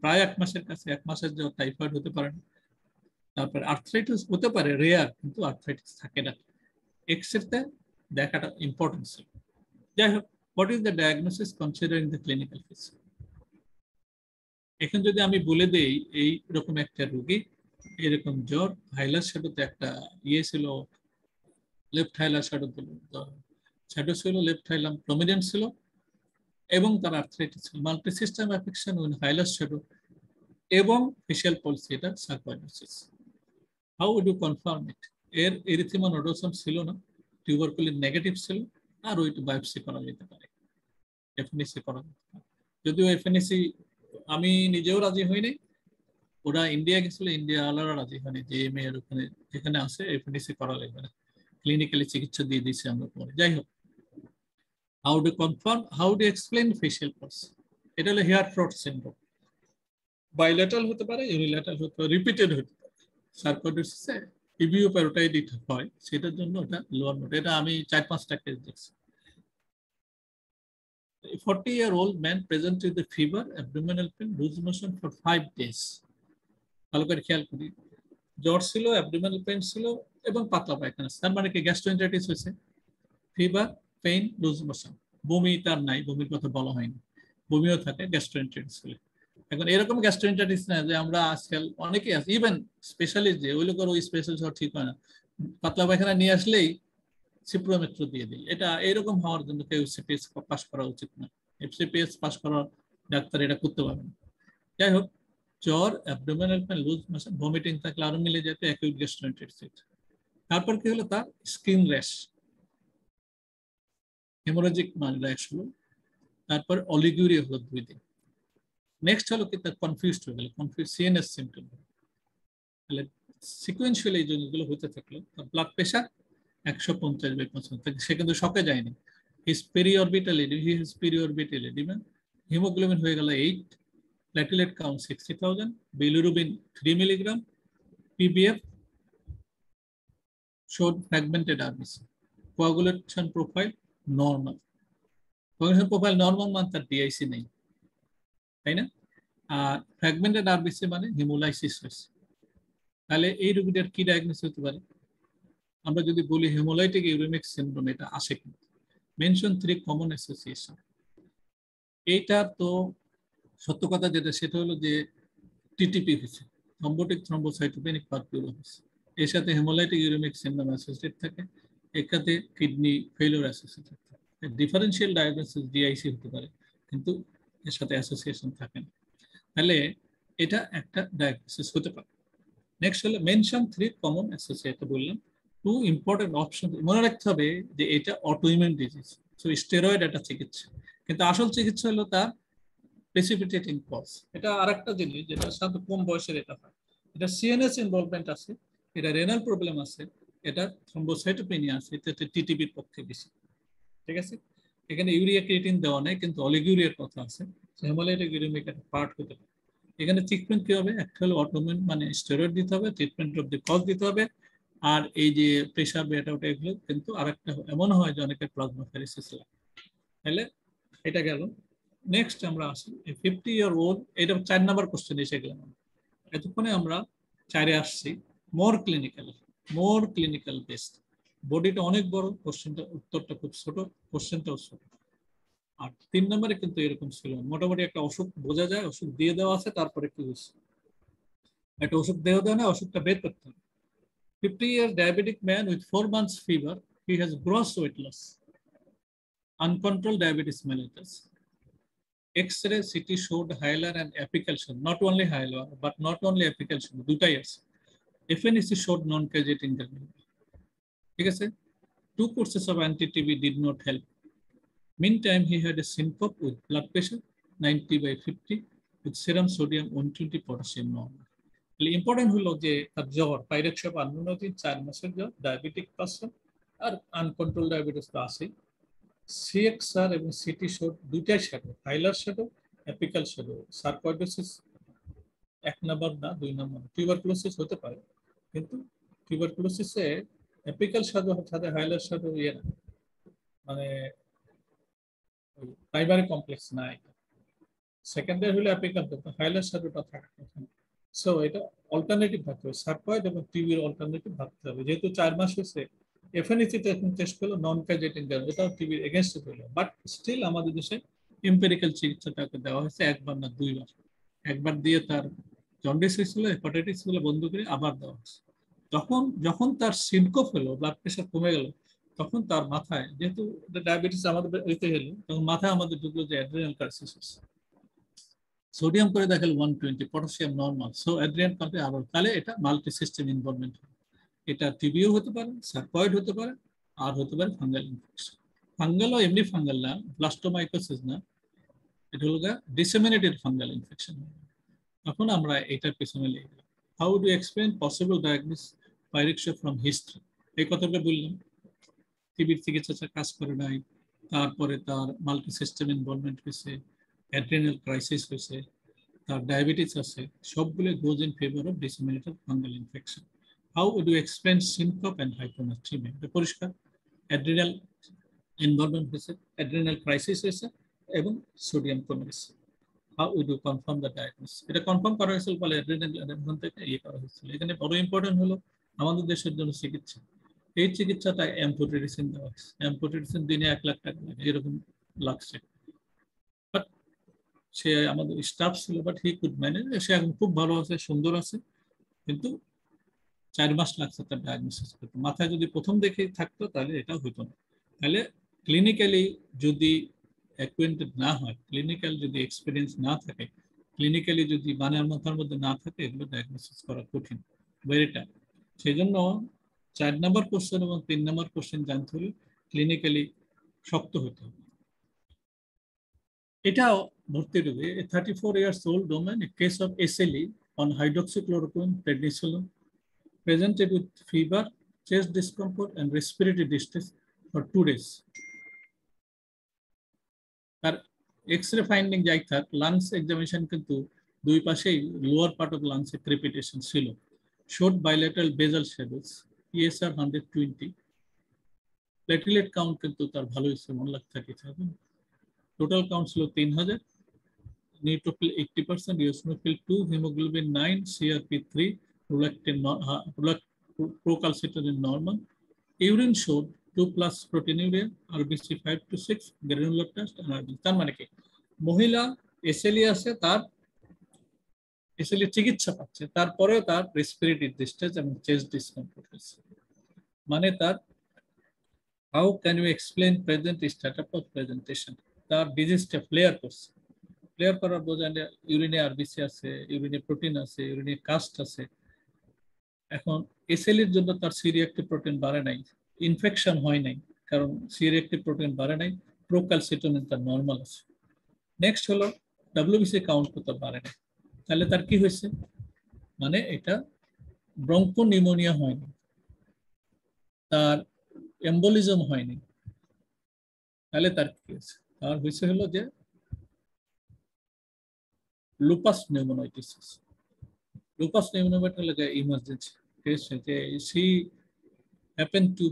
প্রায় 1 মাসের কাছে, 1 মাসের জ্বর, টাইফয়েড হতে পারে না। তারপর আর্থ্রাইটিস হতে পারে, রেয়ার, কিন্তু আর্থ্রাইটিস থাকে না। এক্সরেতে দেখাটা ইম্পর্টেন্ট ছিল। যাই হোক, what is the diagnosis considering the clinical feature? এখন যদি আমি বলে দেই এই রকম একটা রোগী, এরকম জ্বর, হাইলার শ্যাডোতে একটা ছিল, লেফট হাইলার শ্যাডো ছিল, লেফট হাইলাম প্রমিনেন্ট ছিল, এবং তার আর্থ্রাইটিস ছিল, multi system affection with hilar shadow এবং ফেশিয়াল পলসি, এটা sarcoidosis. How would you confirm it? এর এরিথিমা নোডোসাম ছিল না, টিউবারকুলিন নেগেটিভ ছিল, আর ওইটা বায়োপসি করা যেতে পারে, এফএনএসি করা যেতে পারে। যদিও এফএনএসি আমি নিজেও রাজি হইনি, ওরা ইন্ডিয়া গেছিল, ইন্ডিয়া আলারা রাজি হয়নি, যে মেয়ের ওখানে যেখানে আছে এফএনএসি করা লাগবে না, ক্লিনিক্যালি চিকিৎসা দিয়ে দিয়েছি আমরা পরে। যাই হোক, how do confirm, how do explain facial palsy? এটা হলো হেয়ার ফ্রড সিনড্রোম, বাইলেটারাল হতে পারে, ইউনিল্যাটারাল হতে পারে, রিপিটেড হতে পারে। সার্কোইডোসিসে ইভিও প্যারোটাইডিট হয়, সেটার জন্য এটা লোয়ার মোড। এটা আমি 4-5টা কেস দেখছি। A 40-year-old man presented with fever, abdominal pain, loose motion for 5 days. ভালো করে খেয়াল করি, জ্বর ছিল, অ্যাবডোমিনাল পেইন ছিল, এবং পাতলা পায়খানা। তার মানে কি গ্যাস্ট্রোএন্টারাইটিস হয়েছে? Fever, pain, loose motion. বমি তার নাই, বমির কথা বলা হয়নি, বমিও থাকে গ্যাস্ট্রোএন্টারাইটিস হলে। এখন এরকম গ্যাস্ট্রোএন্টারাইটিস না যে আমরা আজকাল অনেকেই আছে, ইভেন স্পেশালিস্ট যে ওই লোকের ওই স্পেশালিস্ট হওয়া ঠিক হয় না, পাতলা পায়খানা নিয়ে আসলেই সিপ্রোমেট্রো দিয়ে দিই। এটা এরকম হওয়ার জন্য কেউ সিপিএস পাস করা উচিত না, এফসিপিএস পাস করা ডাক্তার এটা করতে পারবে না। যাই হোক, জ্বর, abdominal pain, loose motion, vomiting থাকলে আরো মিলে যেত অ্যাকিউট গ্যাস্ট্রোএন্টারাইটিস। তারপর কি হলো? তার স্কিন র্যাশ, হেমোরাজিক র্যাশ হলো। তারপর অলিগুরিয়া হলো 2 দিন। নেক্সট হলো কি, তার কনফিউজড হয়ে গেল, কনফিউজ সিএনএস সিম্পটম। তাহলে সিকোয়েন্সিয়ালি এই জিনিসগুলো হতে থাকলো। তার ব্লাড প্রেশার 150/55, সে কিন্তু শকে যায়নি। হিজ পেরিঅরবিটাল এডিমা, হিমোগ্লোবিন হয়ে গেল 8, platelet count 60,000, bilirubin 3 milligram, PBF showed fragmented RBC, coagulation profile normal, coagulation profile normal মানে তার ডিআইসি নেই, তাই না? আর ফ্র্যাগমেন্টেড আরবিসি মানে হিমোলাইসিস হয়েছে। তাহলে এই রোগীটার কি ডায়াগনোসিস হতে পারে? আমরা যদি বলি হেমোলাইটিক ইউরেমিক সিনড্রোম, এটা আসে কিন্তু। Mention 3 common association. এইটা তো সত্য কথা যেটা, সেটা হলো যে টিটিপি হয়েছে, থ্রম্বোটিক থ্রম্বোসাইটোপেনিক পারফিউরিয়া হয়েছে, এর সাথে হেমোলাইটিক ইউরেমিক সিনড্রোম অ্যাসোসিয়েটেড থাকে, এর সাথে কিডনি ফেলিওর অ্যাসোসিয়েটেড থাকে। ডিফারেন্সিয়াল ডায়াগনোসিস ডিআইসি হতে পারে, কিন্তু এর সাথে অ্যাসোসিয়েশন থাকে না। তাহলে এটা একটা ডায়াগনোসিস হতে পারে। নেক্সট হলো মেনশন 3 কমন অ্যাসোসিয়েটেড। বললাম 2 ইম্পর্টেন্ট অপশন মনে রাখতে হবে, যে এটা অটোইমিউন ডিজিজ, সো স্টেরয়েড একটা চিকিৎসা, কিন্তু আসল চিকিৎসা হলো তার প্রেসিপিটেটিং কজ। এটা আরেকটা জিনিস যেটা সাধারণত কম বয়সের এটা হয়, এটা সিএনএস ইনভলভমেন্ট আছে, এটা রেনাল প্রবলেম আছে, এটা থ্রম্বোসাইটোপেনিয়া আছে, এটা টিটিবির পক্ষে বেশি। ঠিক আছে, এখানে ইউরিয়া ক্রিয়েটিন দেওয়া নাই, কিন্তু অলিগুরিয়ার কথা আছে, হেমোলাইটিক ইউরেমিক একটা পার্ট হতে পারে। এখানে ট্রিটমেন্ট কি হবে? একটা হলো অটোইমিউন মানে স্টেরয়েড দিতে হবে, ট্রিটমেন্ট অফ দি কজ দিতে হবে, আর এই যে প্রেশার বেটা ওটা এগুলো। কিন্তু আরেকটা এমন হয় যে অনেকের প্লাজমাফেরেসিস লাগে। তাহলে এটা গেল। নেক্সট আমরা আসি 50-year-old, এটা 4 নাম্বার কোশ্চেন এসে গেলাম। এতক্ষণে আমরা 4-এ আসছি, মোর ক্লিনিক্যাল বেসড। বডিটা অনেক বড়, কোশ্চেনটা উত্তরটা খুব ছোট, কোশ্চেনটাও ছোট। আর 3 নম্বরে কিন্তু এরকম ছিল, মোটামুটি একটা অসুখ বোঝা যায়, অসুখ দিয়ে দেওয়া আছে, তারপরে কি হয়েছে, একটা ওষুধ দেওয়া দেওয়া না, ওষুধটা বের করতে হবে। 50-year diabetic man with 4 months fever. He has gross weight loss, uncontrolled diabetes mellitus. X-ray CT showed hilar and apical show, not only hilar, but not only apical show, দুটাই আছে। FNEC showed non-causating diabetes. ঠিক আছে? 2 courses of anti-TB did not help. Meantime, he had a syncope with blood pressure 90/50 with serum sodium 120, potassium normal. Important হলো যে তার জ্বর pyrexia বা আনুনতি 4 মাসের জ্বর, ডায়াবেটিক পারসন আর আনকন্ট্রোল ডায়াবেটিস তো আছে। CXR এবং CT শোড দুইটাই shadow, hilar shadow, apical shadow. Sarcoidosis 1 number না 2 নাম্বার, টিউবারকুলোসিস হতে পারে, কিন্তু টিউবারকুলোসিসে অ্যাপিক্যাল শ্যাডো সাথে হাইলার শ্যাডো ইয়ে না, মানে প্রাইমারি কমপ্লেক্স নাই। সেকেন্ডারি হলে অ্যাপিক্যাল, হাইলার শ্যাডোটা থাকার কথা। সো এটা অল্টারনেটিভ ভাবতে হবে, সার্কয়েড এবং টিবির অল্টারনেটিভ ভাবতে হবে। যেহেতু 4 মাস হয়েছে, এফএনইসিতে এখন টেস্ট করলো নন কাজেটিং গ্যাস, এটাও টিবির এগেনস্ট হলো, বাট স্টিল আমাদের দেশে এম্পেরিক্যাল চিকিৎসাটাকে দেওয়া হয়েছে 1 বার না 2 বার। একবার দিয়ে তার জন্ডিস হয়েছিল, হেপাটাইটিস হলো বন্ধ করে আবার দেওয়া হয়েছে। যখন তার সিনকোপ হলো, ব্লাড প্রেশার কমে গেল, তখন তার মাথায়, যেহেতু ডায়াবেটিস আমাদের হইতে গেল, তখন মাথায় আমাদের ঢুকলো যে অ্যাড্রিনাল ক্রাইসিস। সোডিয়াম করে দেখালো 120, পটাশিয়াম নর্মাল, সো অ্যাড্রিনাল কাউন্টে আবার, তাহলে এটা মাল্টি সিস্টেম ইনভলভমেন্ট। এটা টিবিও হতে পারে, সার্কয়েড হতে পারে, আর হতে পারে ফাঙ্গাল ইনফেকশন। ফাঙ্গালও এমনি ফাঙ্গাল না, ব্লাস্টোমাইকোসিস না, এটা হলো ডিসেমিনেটেড ফাঙ্গাল ইনফেকশন। এখন আমরা এটার পিছনে লিখব, how do explain possible diagnosis pyrexia from history. এই কথাটা বললাম, টিবির চিকিৎসা কাজ করে নাই, তারপরে তার মাল্টি সিস্টেম ইনভলভমেন্ট হয়েছে, অ্যাড্রিনাল ক্রাইসিস হয়েছে, তার ডায়াবেটিস আছে, সবগুলো goes in favour of disseminated fungal infection. How would you explain syncope and hyponatremia? এটা পরিষ্কার, অ্যাড্রিনাল ইনভলভমেন্ট হয়েছে, অ্যাড্রিনাল ক্রাইসিস হয়েছে এবং সোডিয়াম কমে গেছে। How would you confirm the diagnosis? এটা কনফার্ম করা হয়েছিল বলে অ্যাড্রিনাল এখান থেকে ইয়ে করা হয়েছিল। এখানে বড় ইম্পর্টেন্ট হলো আমাদের দেশের জন্য চিকিৎসা, এই চিকিৎসাটা অ্যাম্পোটেরিসিন দেওয়া হয়েছে। অ্যাম্পোটেরিসিন দিনে 1 লাখ টাকা লাগে এরকম লাগছে, বাট সে আমাদের স্টাফ ছিল, বাট হি কুড ম্যানেজ। সে এখন খুব ভালো আছে, সুন্দর আছে, কিন্তু 4 মাস লাগছে তার ডায়াগনোসিস করতে। মাথায় যদি প্রথম দেখে থাকতো তাহলে এটা হইতো না। তাহলে ক্লিনিক্যালি যদি অ্যাকুয়েন্টেড না হয়, ক্লিনিক্যাল যদি এক্সপিরিয়েন্স না থাকে, ক্লিনিক্যালি যদি বানের মাথার মধ্যে না থাকে, এগুলো ডায়াগনোসিস করা কঠিন, ভেরি টাফ। সেই জন্য 4 নম্বর কোশ্চেন এবং 3 নম্বর কোশ্চেন জানতে হলে ক্লিনিক্যালি শক্ত হতে হবে। এটাও ভর্তি দেবে। 34 years old woman, a case of SLE on hydroxychloroquine, prednisolone, presented with fever, chest discomfort, and respiratory distress for 2 days. তার এক্স-রে ফাইন্ডিং যাই থাক, লাংস এক্সামিনেশন কিন্তু দুই পাশেই লোয়ার পার্ট অফ লাংসে ক্রেপিটেশন ছিল, showed bilateral basal shadows, ESR 120, platelet count কিন্তু তার ভালো হয়েছে, 1,37,000, টোটাল কাউন্ট ছিল 3000, neutrophil 80%, eosinophil 2, hemoglobin 9, CRP 3, procalcitonin normal. Urine showed 2+ proteinuria, RBC 5 to 6, granular test, and RBC। তার মানে কি, মহিলা এসএলই আছে, তার এসএলই চিকিৎসা পাচ্ছে, তারপরেও তার রেসপিরেটরি ডিস্ট্রেস এবং চেস্ট ডিসকমফোর্ট হচ্ছে। মানে তার how can you explain present status of presentation? তার ডিজিজটা ফ্লেয়ার করছে, ফ্লেয়ার করার বোঝালে ইউরিনে আরবিসি আছে, ইউরিনে প্রোটিন আছে, ইউরিনে কাস্ট আছে। এখন এসএলইর জন্য তার সি রিঅ্যাক্টিভ প্রোটিন বাড়ে নাই, ইনফেকশন হয় নাই, কারণ সি রিঅ্যাক্টিভ প্রোটিন বাড়ে নাই, প্রোক্যালসিটোনিন তার নর্মাল আছে। নেক্সট হলো ডব্লিউবিসি কাউন্ট করতে বাড়ে নাই, তাহলে তার কি হয়েছে? মানে এটা ব্রঙ্কো নিউমোনিয়া হয়নি, তার এম্বোলিজম হয়নি, তাহলে তার কি হয়েছে? তার হয়েছে হলো যে lupus pneumonitis. Lupus pneumonitis like an emergency case. She happened to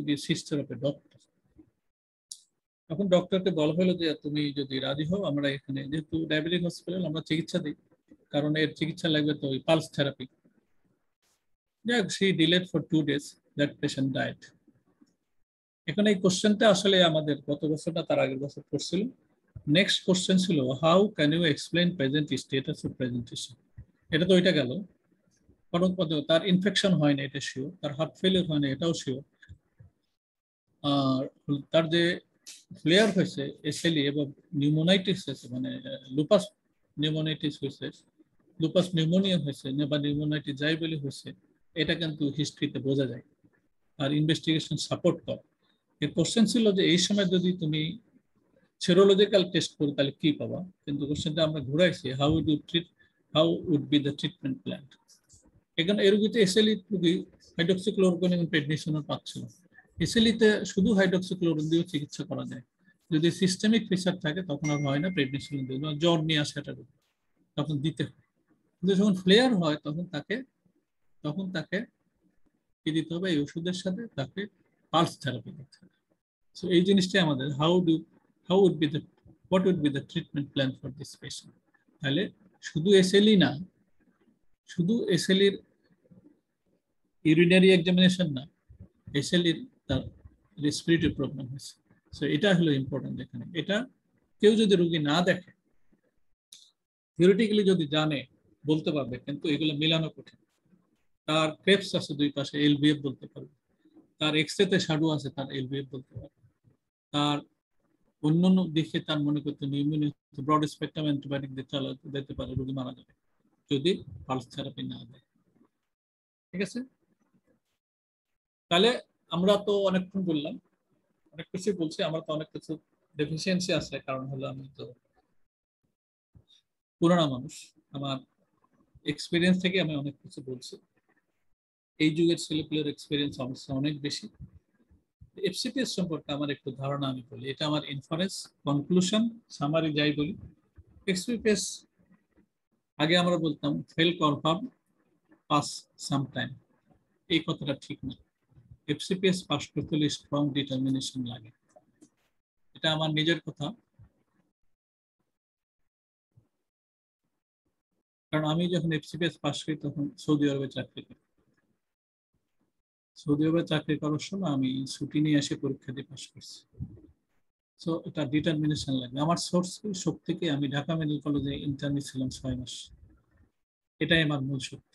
be a sister of a doctor. এখন ডক্টরকে বলা হলো যে তুমি যদি রাজি হও, আমরা এখানে যেহেতু ডায়াবেটিক হসপিটাল আমরা চিকিৎসা দিই, কারণ এর চিকিৎসা লাগবে তো পালস থেরাপি। যাক, she delayed for 2 days, that patient died. এখন এই কোশ্চেনটা আসলে আমাদের গত বছর না তার আগের বছর পড়ছিল। নেক্সট কোশ্চেন ছিল, how can you explain present status of presentation? এটা তো ওইটা গেল। কটক পদ্ধতি তার ইনফেকশন হয় না এটা শিওর, তার হার্ট ফেলিয়ার হয় না এটাও শিওর, আর তার যে ফ্লেয়ার হয়েছে এসএলই এবং নিউমোনাইটিস হয়েছে মানে লুপাস নিউমোনাইটিস হয়েছে, লুপাস নিউমোনিয়া হয়েছে বা নিউমোনাইটিস যাই বলে হয়েছে, এটা কিন্তু হিস্ট্রিতে বোঝা যায় আর ইনভেস্টিগেশন সাপোর্ট করে। এর কোশ্চেন ছিল যে এই সময় যদি তুমি সেরোলজিক্যাল টেস্ট করো তাহলে কি পাবা, কিন্তু কোশ্চেনটা আমরা ঘুরাইছি how would be the treatment plan. এখানে এই রোগীতে এসএলই রোগী হাইড্রোক্সিক্লোরোকুইন এবং প্রেডনিসোলন পাচ্ছিল। এসএলইতে শুধু হাইড্রোক্সিক্লোরোকুইন দিয়ে চিকিৎসা করা যায়, যদি সিস্টেমিক ফিচার থাকে তখন আর হয় না, প্রেডনিসোলন দিয়ে জ্বর নিয়ে আসে এটা তখন দিতে হয়। কিন্তু যখন ফ্লেয়ার হয় তখন তাকে কি দিতে হবে, এই ওষুধের সাথে তাকে পালস থেরাপি দিতে হবে। সো এই জিনিসটাই আমাদের what would be the treatment plan for this patient. তাহলে শুধু এসএলই না, শুধু এসএলইর ইউরিনারি এক্সামিনেশন না, এসএলইর তার রেসপিরেটরি প্রবলেম হয়েছে। সো এটা হলো ইম্পর্টেন্ট এখানে। এটা কেউ যদি রোগী না দেখে থিওরিটিক্যালি যদি জানে বলতে পারবে, কিন্তু এগুলো মেলানো কঠিন। তার ক্রেপস আছে দুই পাশে, এলভিএফ বলতে পারবে, তার এক্সরেতে শ্যাডো আছে, তার এলভিএফ বলতে পারবে, তার অন্যান্য দিকে তার মনে করতে নিউমোনিয়া ব্রড স্পেকট্রাম অ্যান্টিবায়োটিক দিয়ে চালাতে দিতে পারে, রোগী মারা যাবে যদি পালস থেরাপি না দেয়। ঠিক আছে, তাহলে আমরা তো অনেকক্ষণ বললাম, অনেক কিছু বলছি, আমরা তো অনেক কিছু ডেফিসিয়েন্সি আছে, কারণ হলো আমি তো পুরানো মানুষ, আমার এক্সপিরিয়েন্স থেকে আমি অনেক কিছু বলছি। এই যুগের ছেলেপুলের এক্সপিরিয়েন্স অবশ্যই অনেক বেশি। এফসিপিএস সম্পর্কে আমার একটু ধারণা আমি বলি, এটা আমার ইনফারেন্স, কনক্লুশন, সামারি যাই বলি। এফসিপিএস আগে আমরা বলতাম ফেল কনফার্ম পাস সামটাইম, এই কথাটা ঠিক না। এফসিপিএস পাস করতে হলে স্ট্রং ডিটারমিনেশন লাগে, এটা আমার নিজের কথা। কারণ আমি যখন এফসিপিএস পাস করি তখন সৌদি আরবে চাকরি করি। সৌদি আরবে চাকরি করার সময় আমি ছুটি নিয়ে এসে পরীক্ষা দিয়ে পাস করছি। সো এটা ডিটারমিনেশন লাগবে। আমার সোর্স শক্তি থেকে আমি ঢাকা মেডিকেল কলেজে ইন্টার্নি ছিলাম 6 মাস, এটাই আমার মূল শক্তি।